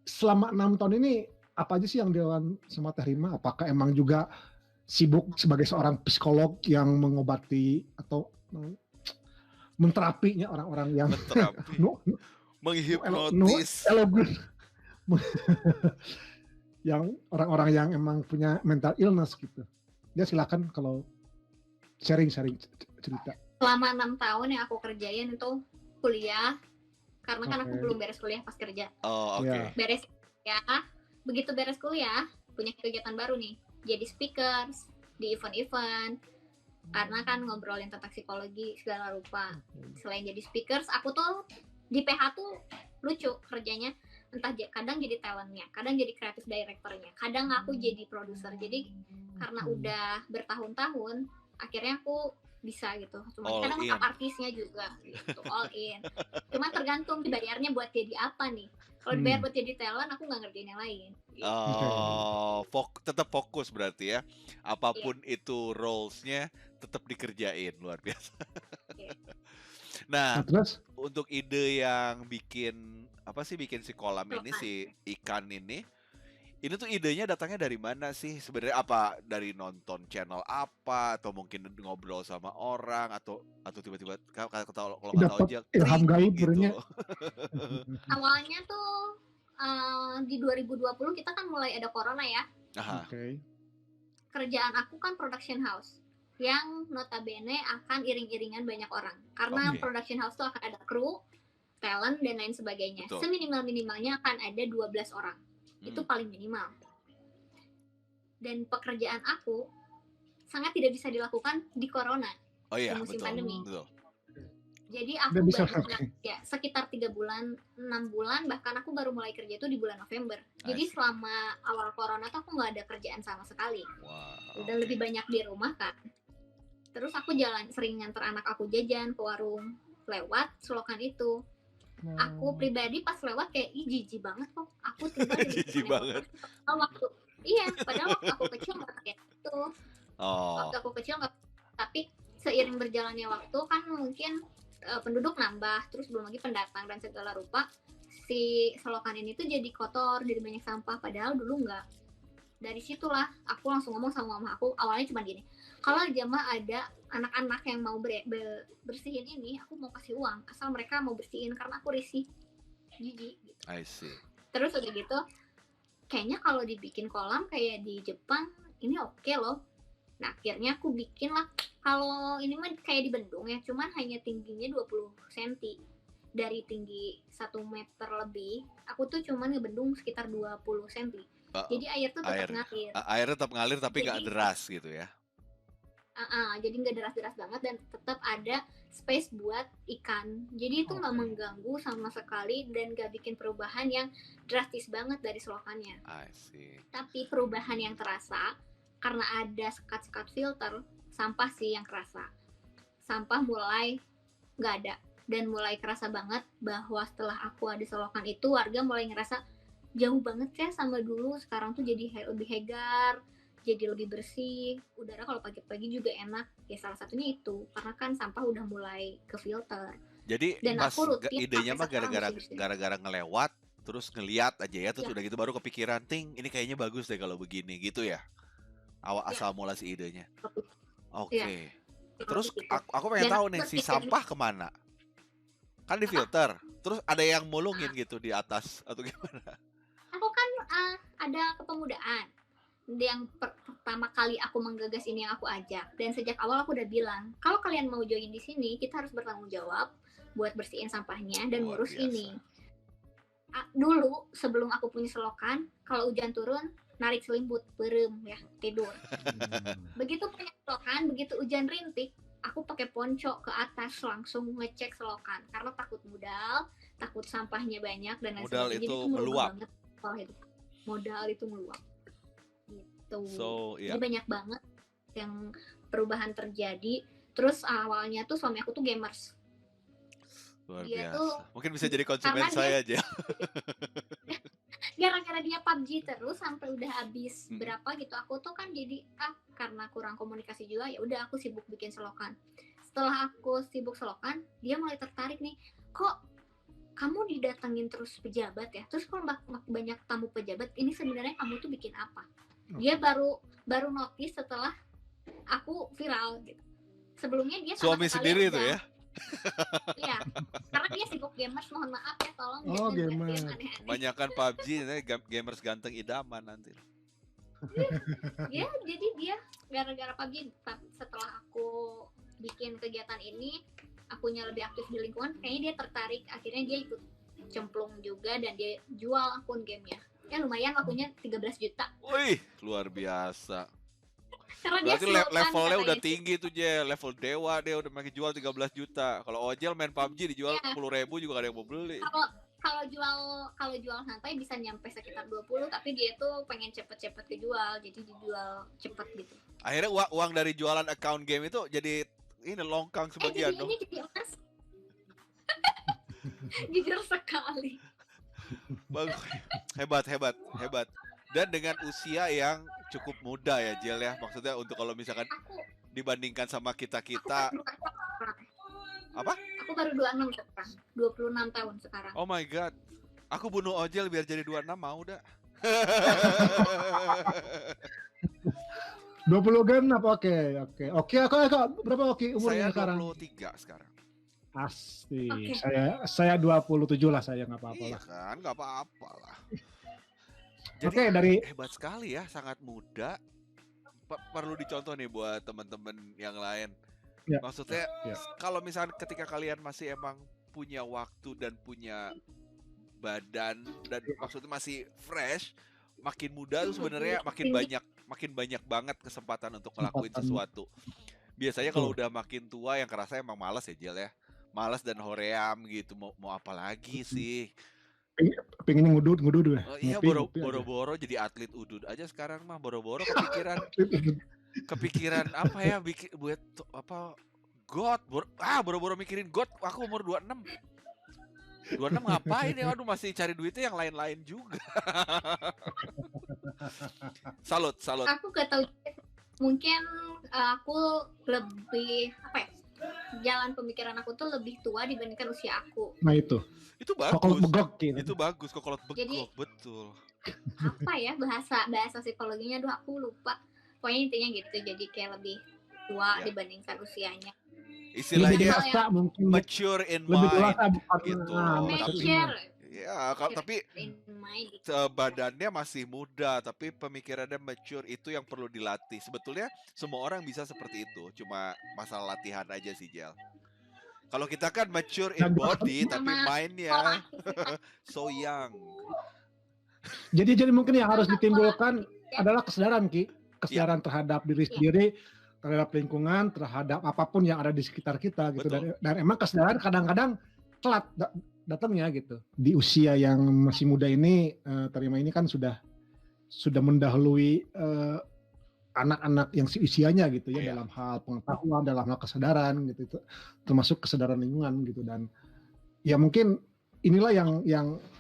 S2: selama 6 tahun ini apa aja sih yang dilakukan sama Teh Rima? Apakah emang juga sibuk sebagai seorang psikolog yang mengobati atau menterapinya orang-orang yang
S1: Menterapi. Menghipnotis.
S2: yang orang-orang yang emang punya mental illness gitu. Ya silakan kalau sharing cerita.
S3: Selama 6 tahun yang aku kerjain itu kuliah, karena kan aku belum beres kuliah pas kerja.
S1: Oh, oke.
S2: Ya.
S3: Beres ya, begitu beres kuliah punya kegiatan baru nih, jadi speakers di event-event, karena kan ngobrolin tentang psikologi segala rupa. Selain jadi speakers, aku tuh di PH tuh lucu kerjanya, entah kadang jadi talentnya, kadang jadi kreatif directornya, kadang aku jadi produser. Jadi karena udah bertahun-tahun, akhirnya aku bisa gitu. Cuma
S1: All
S3: kadang
S1: in.
S3: lengkap artisnya juga gitu, all in. Cuma tergantung dibayarnya buat jadi apa nih. Kalau dibayar buat jadi talent, aku nggak ngerjain yang lain. Gitu.
S1: Oh, tetap fokus berarti ya.
S3: Iya.
S1: Apapun itu roles-nya tetap dikerjain, luar biasa.
S3: Iya.
S1: Nah,
S2: Nah, terus
S1: untuk ide yang bikin si kolam ini,
S3: Selokan.
S1: si ikan ini tuh idenya datangnya dari mana sih? Sebenarnya apa dari nonton channel apa atau mungkin ngobrol sama orang atau tiba-tiba kalau kata
S2: dapat
S1: Ojek
S2: ilham
S1: tring
S2: gaib
S1: gitu.
S2: sebenarnya.
S3: Awalnya tuh di 2020 kita kan mulai ada corona ya.
S1: Aha.
S2: Oke.
S3: Kerjaan aku kan production house yang notabene akan iring-iringan banyak orang. Karena
S1: Oke.
S3: production house tuh akan ada kru, talent, dan lain sebagainya.
S1: Betul.
S3: Seminimal-minimalnya akan ada 12 orang. Itu
S1: Hmm.
S3: paling minimal. Dan pekerjaan aku sangat tidak bisa dilakukan di corona,
S1: Oh iya,
S3: di musim
S1: betul.
S3: pandemi.
S1: Betul.
S3: Jadi
S2: Udah
S3: aku
S2: bisa,
S3: baru
S2: oke.
S3: ya sekitar 3 bulan, 6 bulan, bahkan aku baru mulai kerja itu di bulan November. Jadi
S1: I see.
S3: selama awal corona tuh aku nggak ada kerjaan sama sekali.
S1: Wow.
S3: Udah lebih banyak di rumah kan. Terus aku sering nganter anak aku jajan ke warung lewat selokan itu. Aku pribadi pas lewat kayak ih jijik banget kok. Aku tinggal di
S1: Jijik
S3: depan
S1: banget.
S3: padahal waktu aku kecil nggak kayak gitu.
S1: Oh,
S3: Waktu aku kecil nggak, tapi seiring berjalannya waktu kan mungkin penduduk nambah, terus belum lagi pendatang dan segala rupa, si selokan ini tuh jadi kotor, jadi banyak sampah, padahal dulu nggak. Dari situlah aku langsung ngomong sama mama aku, awalnya cuma gini, kalau aja mah ada anak-anak yang mau bersihin ini, aku mau kasih uang, asal mereka mau bersihin, karena aku risih, jijik gitu.
S1: I see.
S3: Terus udah gitu, kayaknya kalau dibikin kolam kayak di Jepang, ini oke loh. Nah akhirnya aku bikin lah, kalau ini mah kayak di bendung ya, cuman hanya tingginya 20 cm. Dari tinggi 1 meter lebih, aku tuh cuman ngebendung sekitar 20 cm. Jadi air tuh tetap ngalir.
S1: Air tetap ngalir tapi nggak deras gitu ya.
S3: Jadi nggak deras-deras banget dan tetap ada space buat ikan. Jadi itu nggak mengganggu sama sekali dan nggak bikin perubahan yang drastis banget dari selokannya.
S1: I see.
S3: Tapi perubahan yang terasa karena ada sekat-sekat filter, sampah sih yang kerasa. Sampah mulai nggak ada dan mulai kerasa banget bahwa setelah aku ada selokan itu warga mulai ngerasa jauh banget ya sama dulu. Sekarang tuh jadi lebih hegar, jadi lebih bersih, udara kalau pagi-pagi juga enak. Ya salah satunya itu karena kan sampah udah mulai ke filter.
S1: Jadi
S3: Dan
S1: pas
S3: aku rutin
S1: idenya mah
S3: sampai sekarang masih bersih.
S1: gara-gara ngelewat terus ngeliat aja ya, terus
S3: Ya.
S1: udah gitu baru kepikiran, ting ini kayaknya bagus deh kalau begini gitu ya. Asal mula si idenya. Oke.
S3: Ya.
S1: Terus
S3: Gitu.
S1: aku pengen
S3: Dan
S1: tahu
S3: aku
S1: nih si
S3: berpikir-
S1: sampah kemana? Kan di filter. Terus ada yang mulungin gitu di atas atau gimana?
S3: Aku kan ada kepemudaan yang pertama kali aku menggagas ini yang aku ajak, dan sejak awal aku udah bilang kalau kalian mau join di sini kita harus bertanggung jawab buat bersihin sampahnya dan
S1: Luar
S3: ngurus
S1: biasa.
S3: ini. Dulu sebelum aku punya selokan, kalau hujan turun narik selimut, berem ya, tidur. Begitu punya selokan, begitu hujan rintik, aku pakai ponco ke atas langsung ngecek selokan karena takut modal, takut sampahnya banyak dan lain
S1: Modal
S3: sebagainya.
S1: itu
S3: Jadi itu merubah
S1: meluap.
S3: banget pola hidup. Modal itu meluap. Gitu.
S1: So,
S3: Jadi
S1: ya.
S3: banyak banget yang perubahan terjadi. Terus awalnya tuh suami aku tuh gamers.
S1: Luar
S3: Dia
S1: biasa.
S3: tuh
S1: Mungkin bisa jadi konsumen
S3: karena
S1: saya aja.
S3: gara-gara dia PUBG terus sampai udah habis berapa gitu, aku tuh kan jadi karena kurang komunikasi juga, ya udah aku sibuk bikin selokan. Setelah aku sibuk selokan, dia mulai tertarik nih, kok kamu didatengin terus pejabat ya, terus kalau banyak tamu pejabat, ini sebenarnya kamu tuh bikin apa? Dia baru notice setelah aku viral gitu. Sebelumnya dia sama
S1: Suami
S3: sekali
S1: sendiri
S3: udah-
S1: itu ya.
S3: Iya, karena dia sibuk gamers, mohon maaf ya, tolong
S2: Oh,
S3: jangan buat
S2: gamers.
S3: game aneh-aneh.
S1: Banyakan PUBG, gamers ganteng idaman nanti.
S3: Ya, jadi dia gara-gara PUBG, setelah aku bikin kegiatan ini, akunya lebih aktif di lingkungan, kayaknya dia tertarik, akhirnya dia ikut cemplung juga dan dia jual akun gamenya. Ya lumayan, lakunya 13 juta.
S1: Wih, luar biasa.
S3: Karena dia
S1: Berarti
S3: sultan
S1: levelnya udah
S3: katanya.
S1: tinggi tuh, level dewa dia udah makin jual 13 juta. Kalau Ojel main PUBG dijual
S3: Iya.
S1: 10.000 juga gak ada yang mau beli.
S3: Kalau jual santai bisa nyampe sekitar 20, tapi dia tuh pengen cepet-cepet kejual, jadi dijual cepet gitu.
S1: Akhirnya uang dari jualan account game itu jadi ini longkang
S3: jadi
S1: sebagian dong.
S3: ini jadi emas. Jujur sekali.
S1: Bagus. Hebat. Dan dengan usia yang cukup muda ya Jel ya. Maksudnya untuk kalau misalkan
S3: Aku
S1: dibandingkan sama
S3: aku
S1: kita-kita
S3: baru 26 sekarang.
S1: apa?
S3: Aku baru 26 sekarang. 26 tahun sekarang.
S1: Oh my god. Aku bunuh Ojel biar jadi 26 mau dah.
S2: 20 genap, oke. Oke, aku berapa Oki umurnya
S1: Saya
S2: sekarang?
S1: 23 sekarang.
S2: Pasti.
S3: Oke.
S2: Saya 27 lah, saya nggak apa-apa
S1: Iya
S2: lah.
S1: kan, nggak apa-apa lah.
S2: Oke, dari
S1: Hebat sekali ya, sangat muda. Perlu dicontoh nih buat teman-teman yang lain.
S2: Ya.
S1: Maksudnya
S2: Ya.
S1: kalau misalnya ketika kalian masih emang punya waktu dan punya badan dan maksudnya masih fresh, makin muda tuh sebenarnya makin banyak banget kesempatan untuk ngelakuin
S2: Kesempatan.
S1: sesuatu. Biasanya kalau udah makin tua yang kerasa emang malas ya Jel ya. Malas dan hoream gitu, mau apa lagi sih?
S2: pengennya ngudud ya.
S1: Iya
S2: Ngopi, ngopi aja.
S1: boro-boro jadi atlet udud aja sekarang mah, boro-boro kepikiran apa ya buat apa God boro-boro mikirin God. Aku umur 26 ngapain ya, aduh masih cari duitnya yang lain-lain juga. Salut
S3: Aku gak tahu, mungkin aku lebih apa ya, jalan pemikiran aku tuh lebih tua dibandingkan usia aku.
S2: Nah itu
S1: bagus
S2: kalau begok gitu.
S1: itu bagus kokolot begok.
S3: Jadi-
S1: betul.
S3: Apa ya bahasa psikologinya, aduh aku lupa. Pokoknya intinya gitu, jadi kayak lebih tua
S1: Ya.
S3: dibandingkan usianya.
S2: Jadi
S1: Istilahnya
S2: dewasa mungkin
S1: mature in
S2: lebih
S1: mind
S2: dewasa bukan
S1: gitu.
S3: Mature
S1: Ya tapi
S3: in mind.
S1: badannya masih muda, tapi pemikirannya mature, itu yang perlu dilatih. Sebetulnya semua orang bisa seperti itu, cuma masalah latihan aja sih Jel. Kalau kita kan mature in
S2: Dan
S1: body, tapi
S3: sama
S1: mindnya
S3: Pola aktivitas.
S1: so young.
S2: jadi mungkin yang harus
S3: Sama
S2: ditimbulkan
S3: pola-
S2: adalah kesadaran kesadaran terhadap diri sendiri, terhadap lingkungan, terhadap apapun yang ada di sekitar kita gitu.
S1: Betul.
S2: Dan emang kesadaran kadang-kadang telat datangnya gitu. Di usia yang masih muda ini, terima ini kan sudah mendahului anak-anak yang usianya gitu ya,
S1: Iya.
S2: dalam hal pengetahuan, dalam hal kesadaran gitu, itu termasuk kesadaran lingkungan gitu. Dan ya mungkin inilah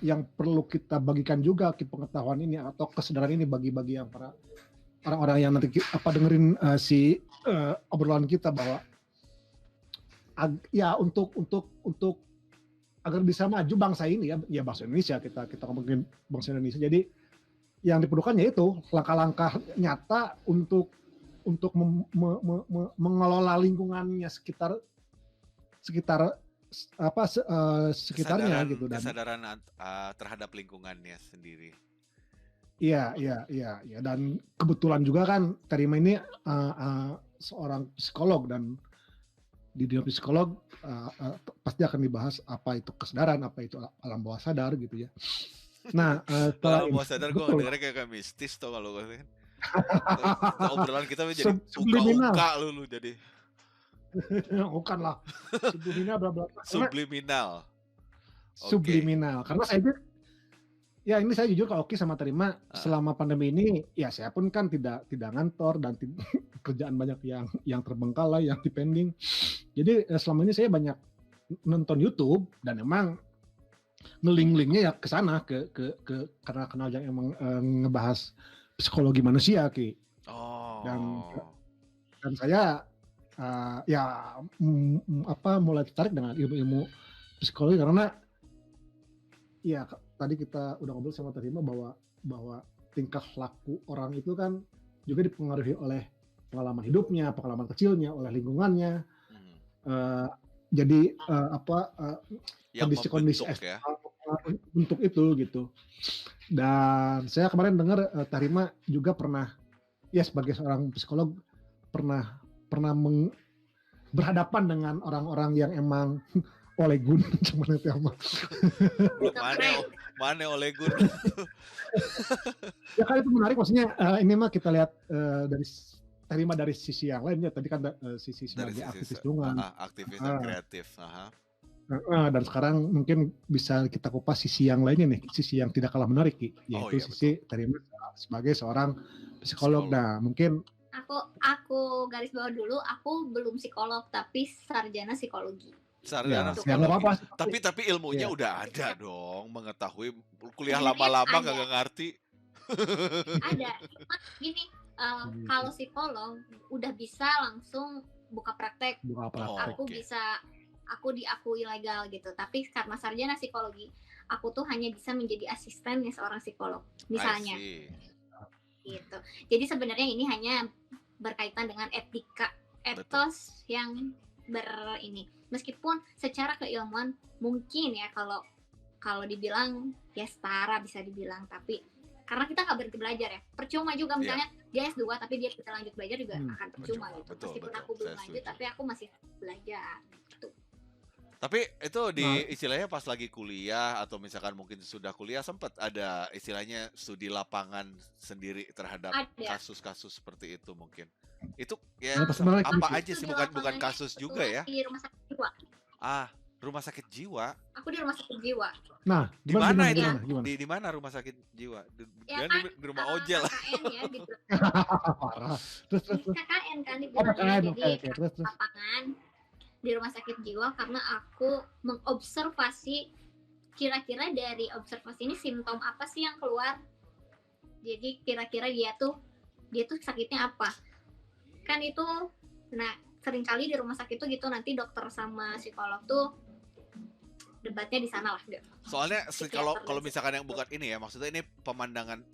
S2: yang perlu kita bagikan juga pengetahuan ini atau kesadaran ini bagi yang para orang-orang yang nanti dengerin obrolan kita, bahwa ya untuk agar bisa maju bangsa ini ya bangsa Indonesia, kita ngomongin bangsa Indonesia. Jadi yang diperlukan yaitu langkah-langkah nyata untuk mengelola lingkungannya sekitarnya gitu. Dan
S1: Kesadaran terhadap lingkungannya sendiri.
S2: iya. Dan kebetulan juga kan terima ini seorang psikolog, dan di dunia psikolog pasti akan dibahas apa itu kesadaran, apa itu alam bawah sadar gitu ya. Nah,
S1: Kalau bawah sadar gue
S2: betul.
S1: dengernya kayak mistis tuh kalau gue kan. Obrolan kita jadi
S2: Subliminal.
S1: uka lu jadi
S2: Bukan lah, subliminal bla bla.
S1: subliminal. Oke.
S2: Subliminal. Karena ini saya jujur ke Oki sama Terima, selama pandemi ini ya saya pun kan tidak ngantor dan kerjaan banyak yang terbengkalai, yang dipending. Jadi selama ini saya banyak nonton YouTube, dan emang ngeling-linknya ya ke sana ke karena kenal yang emang ngebahas psikologi manusia Ki.
S1: Oh.
S2: Dan saya mulai tertarik dengan ilmu psikologi, karena ya tadi kita udah ngobrol sama Terima bahwa tingkah laku orang itu kan juga dipengaruhi oleh pengalaman hidupnya, pengalaman kecilnya, oleh lingkungannya. Jadi kondisi-kondisi
S1: ya.
S2: untuk itu gitu. Dan saya kemarin dengar Terima juga pernah ya sebagai seorang psikolog pernah berhadapan dengan orang-orang yang emang olegun cuman itu apa.
S1: Mana olegun.
S2: Ya kan itu menarik, maksudnya ini mah kita lihat Terima dari sisi yang lainnya. Tadi kan sisi sebagai aktivis lingkungan,
S1: aktivis dan kreatif.
S2: Dan sekarang mungkin bisa kita kupas sisi yang lainnya nih, sisi yang tidak kalah menarik, yaitu sisi Terima sebagai seorang psikolog. Nah, mungkin
S3: Aku garis bawah dulu, aku belum psikolog tapi sarjana psikologi.
S1: Sarjana
S2: Ya,
S1: psikologi.
S2: nggak apa-apa.
S1: Tapi ilmunya
S2: Iya.
S1: udah ada dong, mengetahui kuliah
S3: Sebenarnya
S1: lama-lama
S3: ada.
S1: kagak ngerti.
S3: Ada. Cuma gini, kalau psikolog udah bisa langsung buka praktek.
S2: Buka praktek.
S3: Aku
S1: Oke.
S3: bisa, aku diakui legal gitu. Tapi karena sarjana psikologi, aku tuh hanya bisa menjadi asistennya seorang psikolog, misalnya.
S1: I see.
S3: Gitu. Jadi sebenarnya ini hanya berkaitan dengan etika, etos yang ini. Meskipun secara keilmuan mungkin ya kalau dibilang ya setara bisa dibilang, tapi karena kita nggak berhenti belajar ya, percuma juga misalnya dia S2 tapi dia bisa lanjut belajar juga akan percuma gitu.
S1: Betul,
S3: Meskipun
S1: betul.
S3: aku belum
S1: Saya
S3: lanjut
S1: setuju.
S3: tapi aku masih belajar gitu.
S1: Tapi itu di istilahnya pas lagi kuliah atau misalkan mungkin sudah kuliah sempat ada istilahnya studi lapangan sendiri terhadap
S3: Ada.
S1: kasus-kasus seperti itu mungkin. Itu ya
S2: Nah, sebenarnya
S1: apa
S2: gitu.
S1: aja sih,
S3: Studi
S1: bukan
S3: lapangannya
S1: kasus juga ya?
S3: Di rumah sakit jiwa.
S1: Rumah sakit jiwa.
S3: Aku di rumah sakit jiwa.
S2: Nah,
S1: Di mana itu?
S2: Gimana?
S1: Di mana rumah sakit jiwa?
S3: Ya
S1: Jangan
S3: kan,
S1: di rumah ojel.
S3: KKN ya gitu.
S2: Parah. Terus.
S3: KKN kan
S2: Oh,
S3: dibilangnya.
S2: KKN,
S3: Jadi
S2: oke. Terus.
S3: lapangan di rumah sakit jiwa karena aku mengobservasi kira-kira dari observasi ini simptom apa sih yang keluar. Jadi kira-kira dia tuh sakitnya apa. Kan itu, nah seringkali di rumah sakit tuh gitu nanti dokter sama psikolog tuh debatnya di sana lah.
S1: Soalnya
S3: Psikiater
S1: kalau
S3: dan
S1: misalkan yang bukan ini ya, maksudnya ini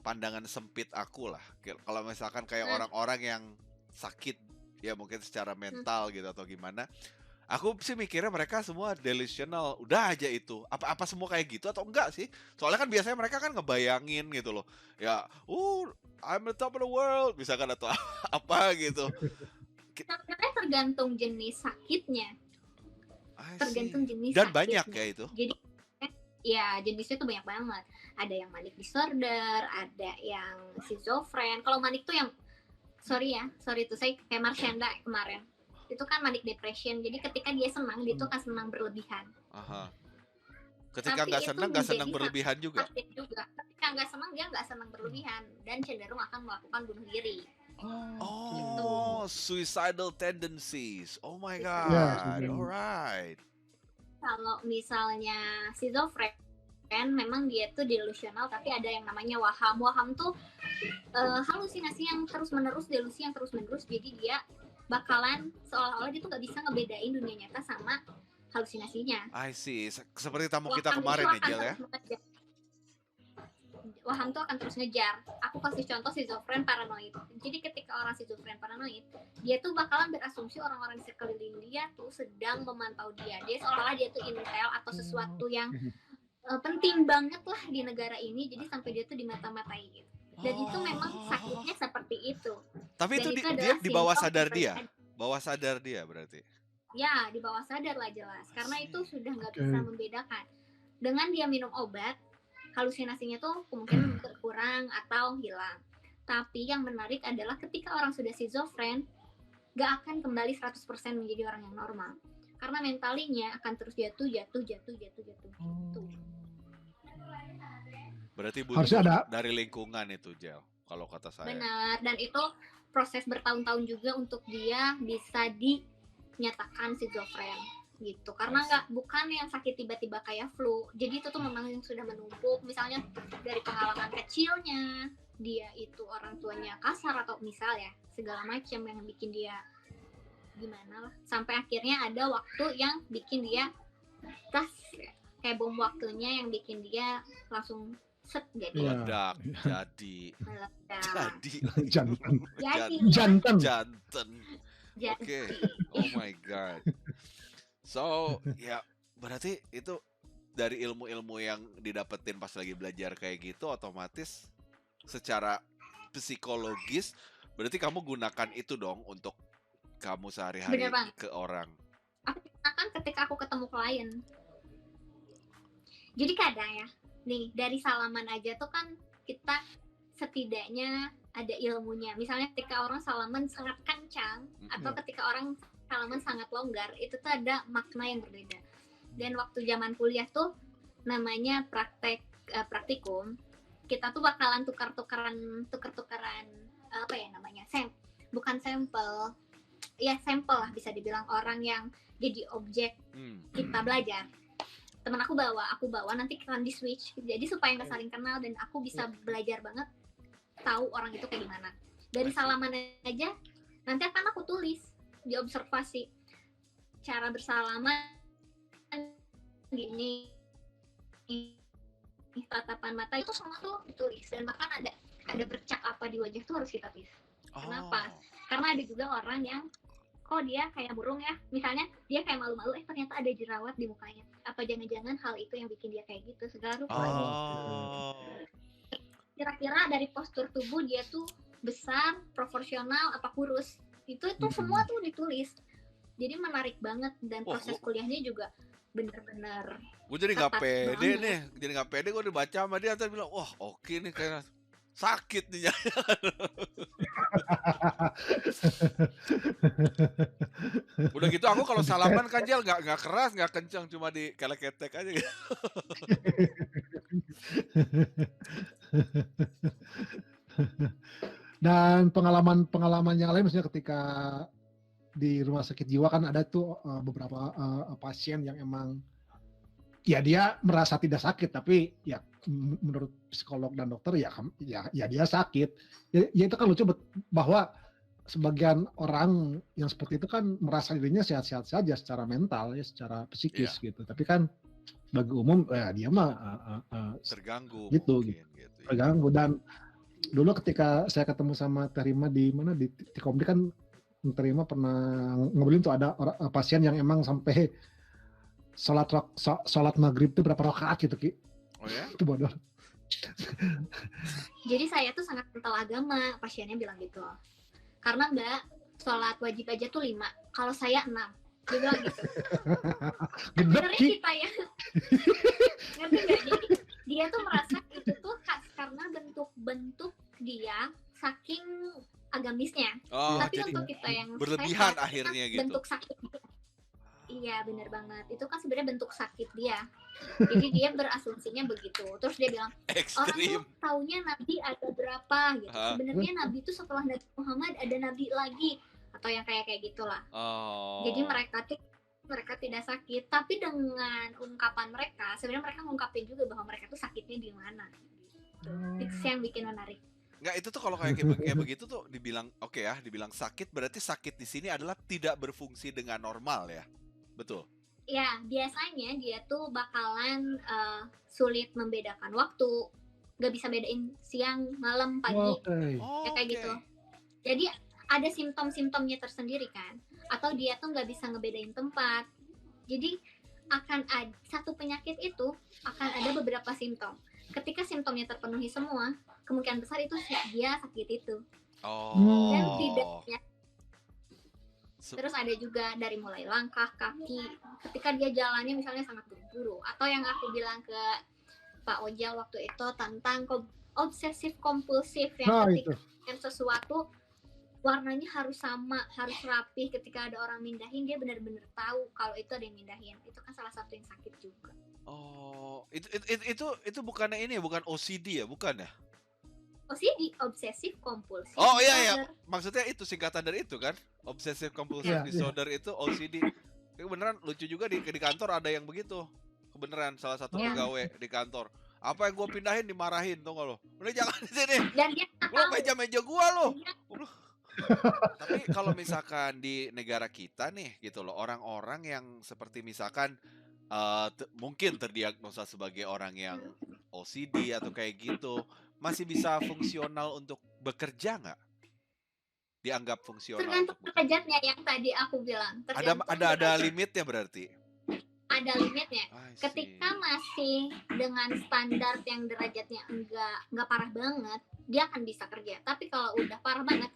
S1: pandangan sempit aku lah. Kalau misalkan kayak orang-orang yang sakit ya mungkin secara mental gitu atau gimana. Aku sih mikirnya mereka semua delusional. Udah aja itu. Apa semua kayak gitu atau enggak sih? Soalnya kan biasanya mereka kan ngebayangin gitu loh. Ya, I'm the top of the world misalkan atau apa gitu.
S3: Sebenarnya tergantung jenis sakitnya.
S1: I see.
S3: Tergantung jenis
S1: Dan
S3: sakitnya.
S1: banyak ya itu.
S3: Jadi ya jenisnya tuh banyak banget. Ada yang manic disorder, ada yang schizofren. Kalau manic tuh yang sorry tuh saya kayak Marshanda kemarin. Itu kan manic depression. Jadi ketika dia senang, dia tuh kan senang berlebihan.
S1: Aha. Ketika
S3: Tapi
S1: nggak
S3: itu
S1: senang
S3: menjadi
S1: berlebihan juga.
S3: sakit juga. Ketika nggak senang, dia nggak senang berlebihan dan cenderung akan melakukan bunuh diri.
S1: Oh, suicidal tendencies. Oh my god.
S2: Ya,
S1: Alright.
S3: Kalau misalnya schizofren, memang dia tuh delusional, tapi ada yang namanya waham. Waham tuh halusinasi yang terus-menerus, delusi yang terus-menerus. Jadi dia bakalan seolah-olah dia tuh nggak bisa ngebedain dunia nyata sama halusinasinya.
S1: I see. Seperti tamu
S3: Waham
S1: kita kemarin
S3: itu
S1: ya,
S3: akan
S1: Jel ya.
S3: terus mengejar. Waham tuh akan terus ngejar. Aku kasih contoh schizofren paranoid. Jadi ketika orang schizofren paranoid, dia tuh bakalan berasumsi orang-orang di sekeliling dia tuh sedang memantau dia. Dia seolah-olah dia tuh intel atau sesuatu yang penting banget lah di negara ini. Jadi sampai dia tuh dimata-matai gitu. Dan itu memang sakitnya seperti itu.
S1: Tapi
S3: Dan
S1: itu
S3: itu
S1: dia
S3: adalah
S1: di bawah
S3: simptom
S1: sadar dia.
S3: depresi.
S1: Bawah sadar dia berarti.
S3: Ya, di bawah sadar lah jelas. Karena itu sudah nggak bisa membedakan. Dengan dia minum obat, halusinasinya tuh kemungkinan berkurang atau hilang. Tapi yang menarik adalah ketika orang sudah schizofren, gak akan kembali 100% menjadi orang yang normal. Karena mentalinya akan terus jatuh. Tuh.
S1: Berarti
S2: Harusnya
S1: butuh
S2: ada-
S1: dari lingkungan itu, Jel. Kalau kata saya.
S3: Benar, dan itu proses bertahun-tahun juga untuk dia bisa dinyatakan schizofren gitu. Karena bukan yang sakit tiba-tiba kayak flu. Jadi itu tuh memang yang sudah menumpuk. Misalnya dari pengalaman kecilnya, dia itu orang tuanya kasar atau misal ya segala macam yang bikin dia gimana lah. Sampai akhirnya ada waktu yang bikin dia kayak bom waktunya yang bikin dia langsung set jadi
S1: Meledak, jadi
S2: Jantan.
S1: jantan. Oke. Oh my god. So, ya berarti itu dari ilmu-ilmu yang didapetin pas lagi belajar kayak gitu otomatis secara psikologis berarti kamu gunakan itu dong untuk kamu sehari-hari ke orang.
S3: Aku gunakan ketika aku ketemu klien. Jadi kadang ya, nih dari salaman aja tuh kan kita setidaknya ada ilmunya. Misalnya ketika orang salaman sangat kencang atau ketika orang salaman sangat longgar, itu tuh ada makna yang berbeda. Dan waktu zaman kuliah tuh namanya praktikum, kita tuh bakalan tukar-tukaran apa ya namanya, bukan sampel, ya sampel lah bisa dibilang, orang yang jadi objek kita belajar. Temen aku bawa nanti kan di switch, jadi supaya nggak saling kenal dan aku bisa belajar banget tahu orang itu kayak gimana. Dari salaman aja nanti akan aku tulis di observasi cara bersalaman gini, tatapan mata itu semua tuh ditulis, dan bahkan ada bercak apa di wajah tuh harus kita tulis. Kenapa? Karena ada juga orang yang kok dia kayak burung ya, misalnya dia kayak malu-malu, ternyata ada jerawat di mukanya. Apa jangan-jangan hal itu yang bikin dia kayak gitu, segala rupanya. Kira-kira dari postur tubuh dia tuh besar, proporsional, apa kurus, itu semua tuh ditulis. Jadi menarik banget, dan proses kuliahnya juga bener-bener
S1: gue jadi nggak pede nih, jadi nggak pede gue dibaca sama dia, terus bilang wah oke nih kayak sakit nih. Udah gitu aku kalau salaman kan Jel nggak keras, nggak kencang, cuma di kelek-ketek aja gitu.
S2: Dan pengalaman yang lain, maksudnya ketika di rumah sakit jiwa kan ada tuh beberapa pasien yang emang ya dia merasa tidak sakit, tapi ya menurut psikolog dan dokter ya dia sakit. Ya itu kan lucu bahwa sebagian orang yang seperti itu kan merasa dirinya sehat-sehat saja secara mental ya, secara psikis gitu. Tapi kan bagi umum ya dia mah
S1: terganggu
S2: gitu,
S1: mungkin, gitu ya.
S2: Terganggu. Dan dulu ketika saya ketemu sama Terima di mana di Komdi kan, Terima pernah ngobrolin tuh ada pasien yang emang sampai sholat maghrib itu berapa rakaat gitu, Ki.
S1: Oh ya?
S2: Itu bodoh.
S3: Jadi saya tuh sangat kental agama, pasiennya bilang gitu. Karena Mbak, sholat wajib aja tuh 5, kalau saya 6. Dia bilang gitu. Sebenarnya kita ya, ngerti nggak? Jadi dia tuh merasa itu tuh khas karena bentuk dia saking agamisnya. Tapi untuk kita yang
S1: berlebihan akhirnya gitu.
S3: Bentuk sakit dia. Iya benar banget, itu kan sebenarnya bentuk sakit dia. Jadi dia berasumsinya begitu. Terus dia bilang orang tuh taunya Nabi ada berapa gitu. Sebenarnya Nabi itu setelah Nabi Muhammad ada Nabi lagi, atau yang kayak gitulah. Jadi mereka tidak sakit, tapi dengan ungkapan mereka sebenarnya mereka ngungkapin juga bahwa mereka tuh sakitnya di mana. Gitu. Itu yang bikin menarik.
S1: Nggak, itu tuh kalau kayak begitu tuh dibilang oke ya, dibilang sakit berarti sakit di sini adalah tidak berfungsi dengan normal ya. Betul.
S3: Ya, biasanya dia tuh bakalan sulit membedakan waktu, nggak bisa bedain siang, malam, pagi, kayak gitu. Jadi ada simptom-simptomnya tersendiri kan, atau dia tuh nggak bisa ngebedain tempat. Jadi akan ada satu penyakit itu akan ada beberapa simptom. Ketika simptomnya terpenuhi semua, kemungkinan besar itu dia sakit itu. Dan tidaknya. Terus ada juga dari mulai langkah, kaki, ketika dia jalannya misalnya sangat buru-buru, atau yang aku bilang ke Pak Ojal waktu itu tentang obsesif kompulsif, yang ketika yang sesuatu warnanya harus sama, harus rapih, ketika ada orang mindahin dia benar-benar tahu kalau itu ada yang mindahin. Itu kan salah satu yang sakit juga.
S1: Itu bukannya ini, bukan OCD ya, bukan ya?
S3: OCD, obsesif kompulsif.
S1: Oh iya, maksudnya itu singkatan dari itu kan, obsesif kompulsif disorder itu OCD. Beneran lucu juga di kantor ada yang begitu. Kebeneran salah satu pegawai di kantor. Apa yang gue pindahin dimarahin, tau gak lo? Udah jangan di sini.
S3: Dan dia
S1: lo meja gue lo. Tapi kalau misalkan di negara kita nih gitu loh, orang-orang yang seperti misalkan mungkin terdiagnosa sebagai orang yang OCD atau kayak gitu, masih bisa fungsional untuk bekerja nggak? Dianggap fungsional?
S3: Tergantung derajatnya yang tadi aku bilang.
S1: Ada limitnya berarti?
S3: Ada limitnya. Ketika masih dengan standar yang derajatnya enggak parah banget, dia akan bisa kerja. Tapi kalau udah parah banget,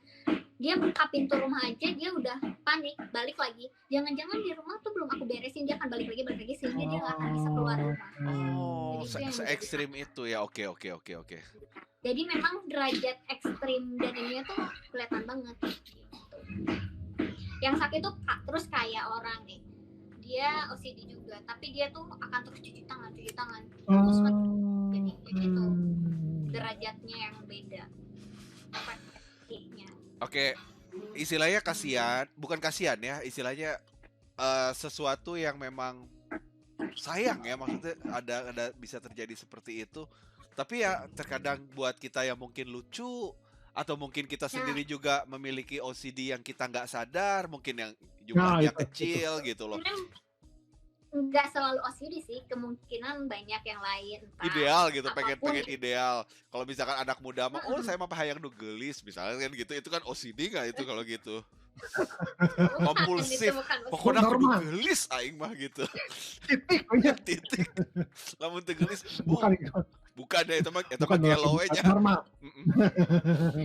S3: dia buka pintu rumah aja dia udah panik, balik lagi. Jangan-jangan di rumah tuh belum aku beresin, dia akan balik lagi sehingga dia nggak akan bisa keluar rumah.
S1: Se-ekstrim itu ya. Oke.
S3: Jadi memang derajat ekstrim dan ini tuh kelihatan banget gitu. Yang sakit tuh terus kayak orang nih, dia OCD juga, tapi dia tuh akan terus cuci tangan. Terus jadi itu derajatnya yang beda. Oke,
S1: istilahnya kasihan, bukan kasihan ya, istilahnya sesuatu yang memang sayang ya, maksudnya ada bisa terjadi seperti itu. Tapi ya terkadang buat kita yang mungkin lucu atau mungkin kita
S3: Nah,
S1: sendiri juga memiliki OCD yang kita nggak sadar, mungkin yang
S2: Nah,
S1: jumlahnya
S2: itu.
S1: kecil gitu loh.
S3: sebenarnya nggak selalu OCD sih, kemungkinan banyak yang lain. Entah
S1: Ideal gitu,
S3: apapun
S1: pengen
S3: itu.
S1: ideal. Kalau misalkan anak muda mah, oh
S3: Mm-mm.
S1: saya mah hayang nu geulis misalnya kan gitu, itu kan OCD nggak itu kalau gitu?
S3: Bukan,
S1: Kompulsif.
S3: itu bukan OCD.
S1: Pokoknya kudu
S2: Normal.
S1: geulis aing mah gitu.
S2: Titik aja.
S1: Titik. Lamun teu geulis,
S2: Bukan itu.
S1: bukan deh itu mah
S2: Bukan
S1: gelo we nya.
S2: normal.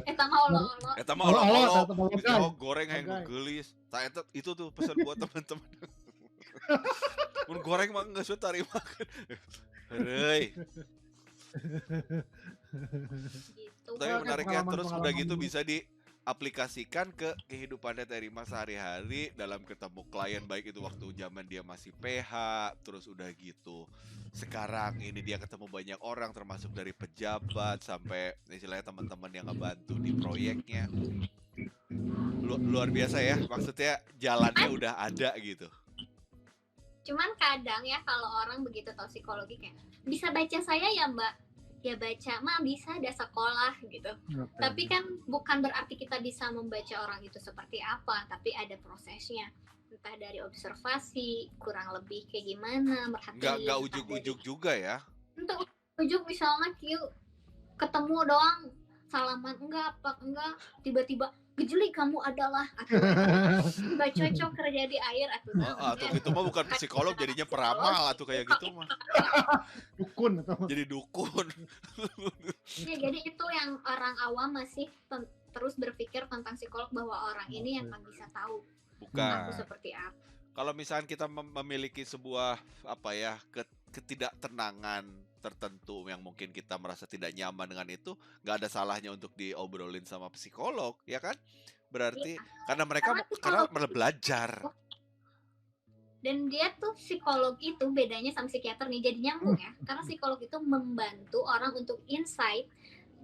S3: Eta mah olo-olo.
S1: Eta mah
S2: Olo-olo,
S1: olo-olo.
S2: eta mah
S1: Bisa
S2: olo-olo.
S1: goreng hayang nu
S2: Ogai.
S1: geulis. Tah eta itu tuh pesan buat teman-teman. Mun goreng mah geus we tarima. Heureui.
S3: Gitu.
S1: Tapi
S2: Oke,
S1: menarik ya, terus udah gitu
S2: pengalaman-pengalaman.
S1: bisa diaplikasikan ke kehidupannya Terima sehari-hari dalam ketemu klien, baik itu waktu zaman dia masih PH, terus udah gitu sekarang ini dia ketemu banyak orang termasuk dari pejabat sampai istilahnya teman-teman yang ngebantu di proyeknya. Luar biasa ya, maksudnya jalannya udah ada gitu.
S3: Cuman kadang ya kalau orang begitu tahu psikologi kayak bisa baca saya ya Mbak, ya baca mah bisa ada sekolah gitu.
S2: Oke.
S3: Tapi kan bukan berarti kita bisa membaca orang itu seperti apa, tapi ada prosesnya. Entah dari observasi, kurang lebih kayak gimana, merhatiin.
S1: Nggak
S3: entah
S1: ujuk-ujuk juga ya.
S3: Untuk ujuk misalnya Q ketemu doang salaman enggak apa enggak tiba-tiba gejeli kamu adalah atau nggak cocok kerja di air atau
S1: Atau gitu mah bukan psikolog, jadinya peramal atau kayak gitu mah.
S2: Dukun atau
S1: Jadi dukun.
S3: ya, jadi itu yang orang awam masih terus berpikir tentang psikolog bahwa orang ini yang akan bisa tahu aku
S1: Bukan.
S3: seperti apa.
S1: Kalau misalnya kita memiliki sebuah apa ya ketidaktenangan tertentu yang mungkin kita merasa tidak nyaman dengan itu, nggak ada salahnya untuk diobrolin sama psikolog, ya kan? Berarti karena mereka karena belajar.
S3: Dan dia tuh psikolog itu bedanya sama psikiater nih, jadi nyambung ya. Karena psikolog itu membantu orang untuk insight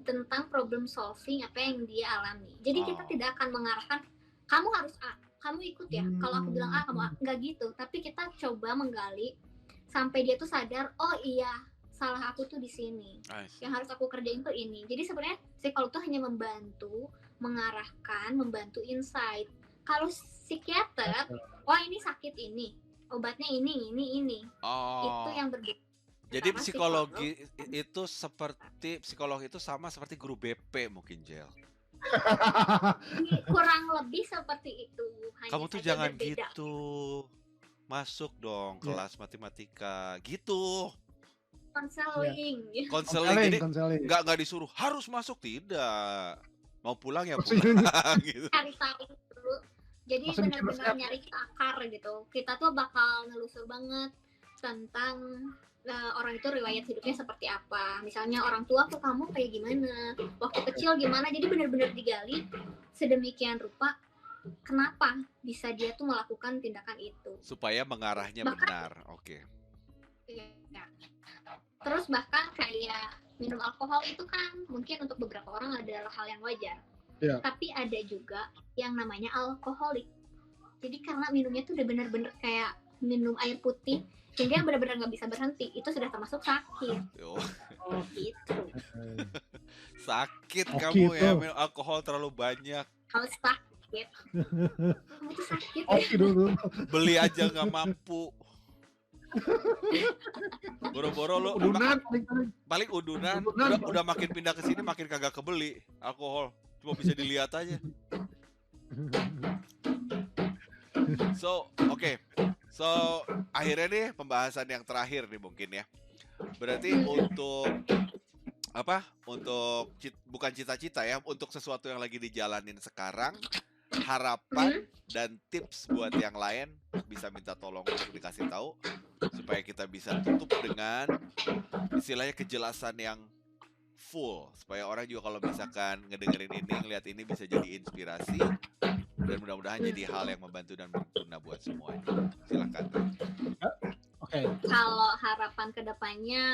S3: tentang problem solving apa yang dia alami. Jadi kita tidak akan mengarahkan kamu harus A, kamu ikut ya. Kalau aku bilang A, kamu A. Nggak gitu. Tapi kita coba menggali sampai dia tuh sadar, oh iya, salah aku tuh di sini. Yang harus aku kerjain tuh ini. Jadi sebenarnya psikolog tuh hanya membantu, mengarahkan, membantu insight. Kalau psikiater, oh ini sakit ini, obatnya ini. Itu yang berbeda.
S1: Jadi psikologi itu seperti psikolog itu sama seperti guru BP mungkin, Jel.
S3: Kurang lebih seperti itu. Hanya
S1: kamu tuh jangan berbeda. Gitu. Masuk dong kelas matematika gitu.
S3: Konseling.
S1: Konseling. Jadi nggak disuruh harus masuk, tidak. Mau pulang ya pulang gitu.
S3: Cari tahu dulu. Jadi benar-benar nyari akar gitu. Kita tuh bakal nelusur banget tentang orang itu riwayat hidupnya seperti apa. Misalnya orang tua tuh kamu kayak gimana, waktu kecil gimana. Jadi benar-benar digali sedemikian rupa kenapa bisa dia tuh melakukan tindakan itu.
S1: Supaya mengarahnya benar. Oke.
S3: Ya. Terus bahkan kayak minum alkohol itu kan mungkin untuk beberapa orang adalah hal yang wajar.
S2: Ya.
S3: Tapi ada juga yang namanya alkoholik. Jadi karena minumnya tuh udah bener-bener kayak minum air putih, sehingga yang benar-benar nggak bisa berhenti, itu sudah termasuk sakit. Gitu.
S1: Sakit kamu ya, minum alkohol terlalu banyak.
S3: Kalau sakit, kamu tuh sakit.
S1: Beli aja nggak mampu. Boro-boro lo
S2: udunan,
S1: paling udunan. Udah makin pindah ke sini makin kagak kebeli alkohol, cuma bisa dilihat aja. So akhirnya nih pembahasan yang terakhir nih mungkin ya. Berarti untuk bukan cita-cita ya, untuk sesuatu yang lagi dijalanin sekarang, harapan dan tips buat yang lain bisa minta tolong untuk dikasih tahu supaya kita bisa tutup dengan istilahnya kejelasan yang full, supaya orang juga kalau misalkan ngedengerin ini, ngeliat ini bisa jadi inspirasi dan mudah-mudahan jadi hal yang membantu dan berguna buat semuanya. Silakan.
S2: Oke.
S3: Kalau harapan kedepannya,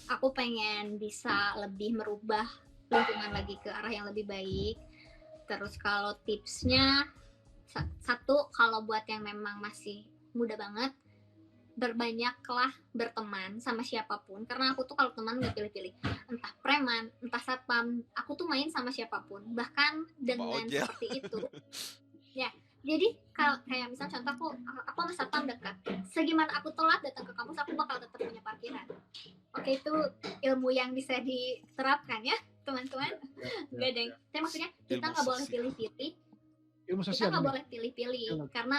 S3: aku pengen bisa lebih merubah lingkungan lagi ke arah yang lebih baik. Terus kalau tipsnya, satu, kalau buat yang memang masih muda banget, berbanyaklah berteman sama siapapun. Karena aku tuh kalau teman nggak pilih-pilih, entah preman, entah satpam, aku tuh main sama siapapun. Bahkan dengan
S1: Ojek.
S3: seperti itu, ya. Jadi kalau kayak misal contoh aku sama satpam dekat, segimana aku telat datang ke kampus, aku bakal tetap punya parkiran. Oke, itu ilmu yang bisa diterapkan ya teman-teman. Enggak deng. Tapi maksudnya kita
S1: Ilmu
S3: nggak boleh
S1: sosial.
S3: pilih-pilih.
S2: Ilmu
S3: Kita
S2: sosial
S3: nggak
S2: ini.
S3: boleh pilih-pilih
S2: Ilmu.
S3: karena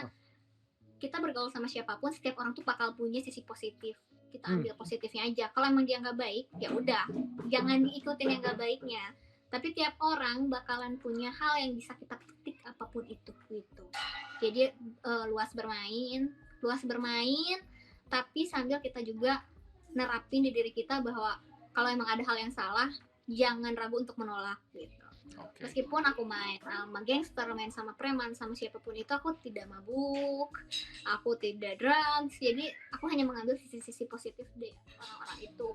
S3: kita bergaul sama siapapun, setiap orang tuh bakal punya sisi positif. Kita ambil positifnya aja. Kalau emang dia nggak baik, ya udah, jangan diikutin yang nggak baiknya. Tapi tiap orang bakalan punya hal yang bisa kita petik apapun itu gitu. Jadi luas bermain, tapi sambil kita juga nerapin di diri kita bahwa kalau emang ada hal yang salah, jangan ragu untuk menolak gitu.
S1: Oke.
S3: Meskipun aku main sama gangster, main sama preman, sama siapapun itu, aku tidak mabuk, aku tidak drugs, jadi aku hanya mengambil sisi-sisi positif dari orang-orang itu.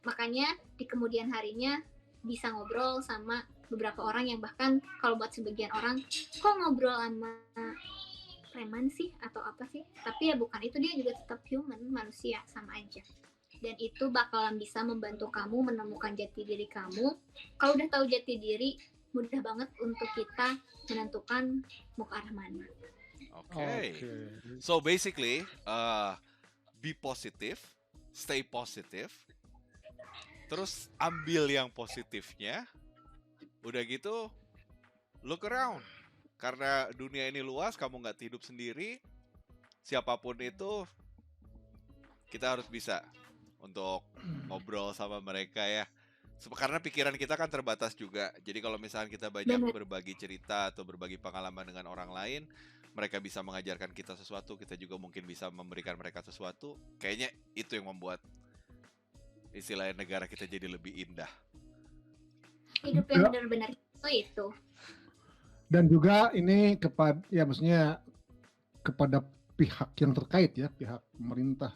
S3: Makanya di kemudian harinya bisa ngobrol sama beberapa orang yang bahkan kalau buat sebagian orang, kok ngobrol sama preman sih atau apa sih, tapi ya bukan itu, dia juga tetap human, manusia, sama aja. Dan itu bakalan bisa membantu kamu menemukan jati diri kamu. Kalau udah tahu jati diri, mudah banget untuk kita menentukan mau ke arah mana.
S1: Oke. So basically, be positive, stay positive. Terus ambil yang positifnya. Udah gitu, look around. Karena dunia ini luas, kamu nggak hidup sendiri. Siapapun itu, kita harus bisa untuk ngobrol sama mereka ya. Karena pikiran kita kan terbatas juga. Jadi kalau misalnya kita banyak berbagi cerita atau berbagi pengalaman dengan orang lain, mereka bisa mengajarkan kita sesuatu, kita juga mungkin bisa memberikan mereka sesuatu. Kayaknya itu yang membuat istilahnya negara kita jadi lebih indah.
S3: Hidup yang benar-benar itu.
S2: Dan juga ini kepada, ya maksudnya kepada pihak yang terkait ya, pihak pemerintah.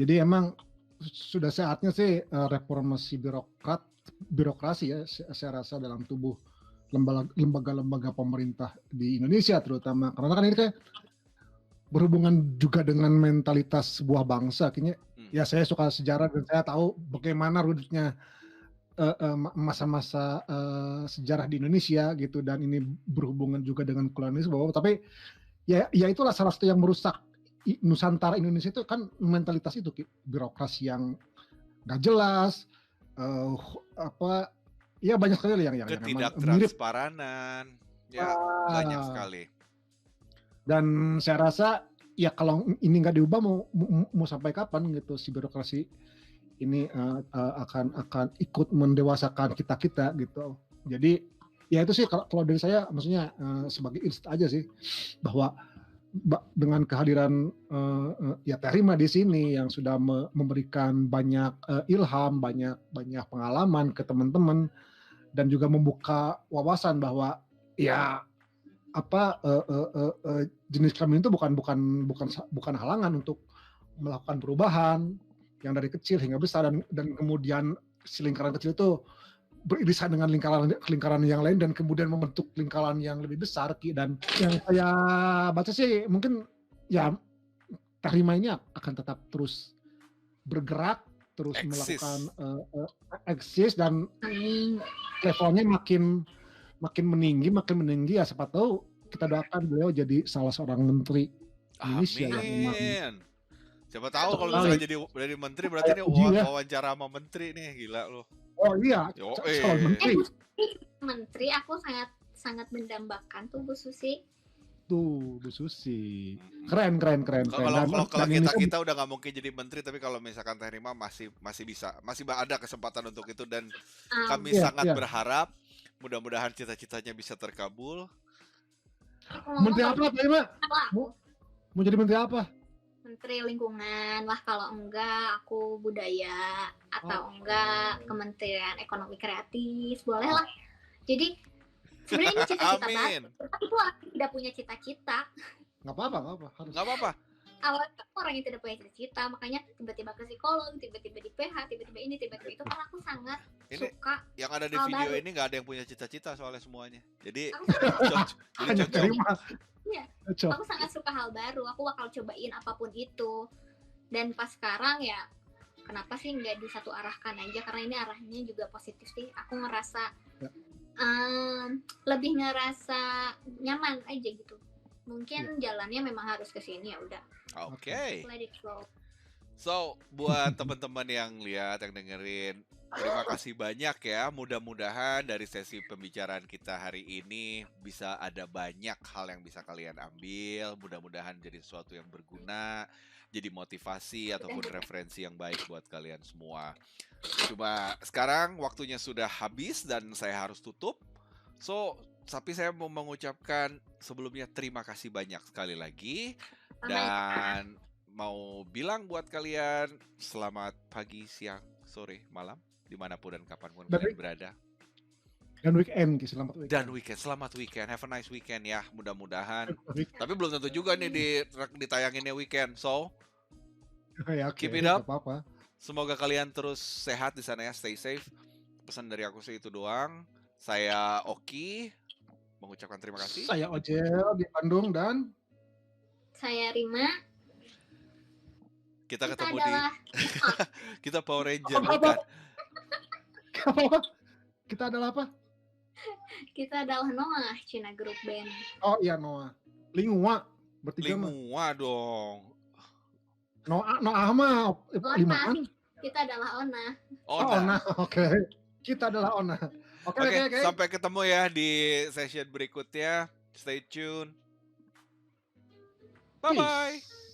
S2: Jadi emang sudah saatnya sih reformasi birokrasi ya, saya rasa dalam tubuh lembaga-lembaga pemerintah di Indonesia terutama. Karena kan ini kayak berhubungan juga dengan mentalitas sebuah bangsa. Kayaknya ya saya suka sejarah dan saya tahu bagaimana rudutnya masa-masa sejarah di Indonesia gitu, dan ini berhubungan juga dengan kolonialisme. Tapi ya itulah salah satu yang merusak Nusantara Indonesia itu kan mentalitas itu, birokrasi yang nggak jelas, ya banyak sekali yang
S1: ketidaktransparan, ya banyak sekali.
S2: Dan saya rasa ya kalau ini nggak diubah mau sampai kapan gitu si birokrasi ini akan ikut mendewasakan kita gitu. Jadi ya itu sih kalau dari saya, maksudnya sebagai insight aja sih, bahwa dengan kehadiran ya Terima di sini yang sudah memberikan banyak ilham, banyak pengalaman ke teman-teman, dan juga membuka wawasan bahwa ya jenis kelamin itu bukan halangan untuk melakukan perubahan yang dari kecil hingga besar, dan kemudian si lingkaran kecil itu beririsan dengan lingkaran yang lain dan kemudian membentuk lingkaran yang lebih besar. Dan yang saya baca sih mungkin ya Terima ini akan tetap terus bergerak, terus melakukan eksis, dan levelnya makin meninggi ya. Siapa tahu kita doakan beliau jadi salah seorang menteri Indonesia.
S1: Amin. Siapa tahu kalau misalnya jadi menteri, berarti ini wawancara sama menteri nih, gila loh.
S2: Oh iya,
S3: menteri aku sangat mendambakan tuh Bu Susi.
S2: Tuh Bu Susi, keren.
S1: Kalau kita udah nggak mungkin jadi menteri, tapi kalau misalkan Terima masih bisa, masih ada kesempatan untuk itu, dan kami sangat berharap mudah-mudahan cita-citanya bisa terkabul.
S2: Menteri apa Terima? Mau jadi menteri apa?
S3: Menteri lingkungan lah, kalau enggak aku budaya, atau enggak Kementerian Ekonomi Kreatif, boleh lah. Jadi sebenarnya ini cita-cita baru, tapi aku tidak punya cita-cita.
S2: Nggak apa-apa.
S1: Nggak apa-apa.
S3: awalnya aku orang yang tidak punya cita-cita, makanya tiba-tiba ke psikolog, tiba-tiba di PH, tiba-tiba ini, tiba-tiba itu, karena aku sangat
S1: Ini
S3: suka
S1: yang ada di
S3: hal
S1: video
S3: baru.
S1: ini nggak ada yang punya cita-cita soalnya semuanya. Jadi
S3: Aku sangat,
S1: jadi
S2: Hanya
S1: cocok.
S2: terima.
S3: iya,
S2: Cocok.
S3: aku sangat suka hal baru. Aku bakal cobain apapun itu. Dan pas sekarang ya, kenapa sih nggak disatu arahkan aja? Karena ini arahnya juga positif sih. Aku ngerasa
S2: Ya.
S3: lebih ngerasa nyaman aja gitu. Mungkin jalannya memang harus ke sini, ya udah.
S1: Oke.
S3: Let it flow.
S1: So, buat teman-teman yang lihat, yang dengerin, terima kasih banyak ya. Mudah-mudahan dari sesi pembicaraan kita hari ini bisa ada banyak hal yang bisa kalian ambil. Mudah-mudahan jadi sesuatu yang berguna, jadi motivasi ataupun referensi yang baik buat kalian semua. Cuma sekarang waktunya sudah habis dan saya harus tutup. So, tapi saya mau mengucapkan sebelumnya terima kasih banyak sekali lagi. Dan mau bilang buat kalian selamat pagi, siang, sore, malam, dimanapun dan kapanpun kalian berada.
S2: Dan weekend, selamat weekend.
S1: Dan weekend, selamat weekend, have a nice weekend ya, mudah-mudahan. Tapi belum tentu juga nih ditayanginnya weekend, so
S2: Ya,
S1: keep it up.
S2: Apa-apa.
S1: Semoga kalian terus sehat di sana ya, stay safe. Pesan dari aku sih itu doang. Saya Oki, mengucapkan terima kasih.
S2: Saya Ojel di Bandung dan
S3: saya Rima.
S1: Kita ketemu
S3: adalah
S1: kita Power Ranger
S2: Apa?
S1: bukan?
S2: Kita adalah apa?
S3: Kita adalah Noah, Cina Group Band.
S2: Oh iya, Noah. Lingua bertiga mah.
S1: Lingua dong.
S2: Noah mah limaan.
S3: Kita adalah Ona.
S1: Ona.
S2: Oke. Kita adalah Ona. Oke.
S1: Sampai ketemu ya di session berikutnya. Stay tune. Bye-bye.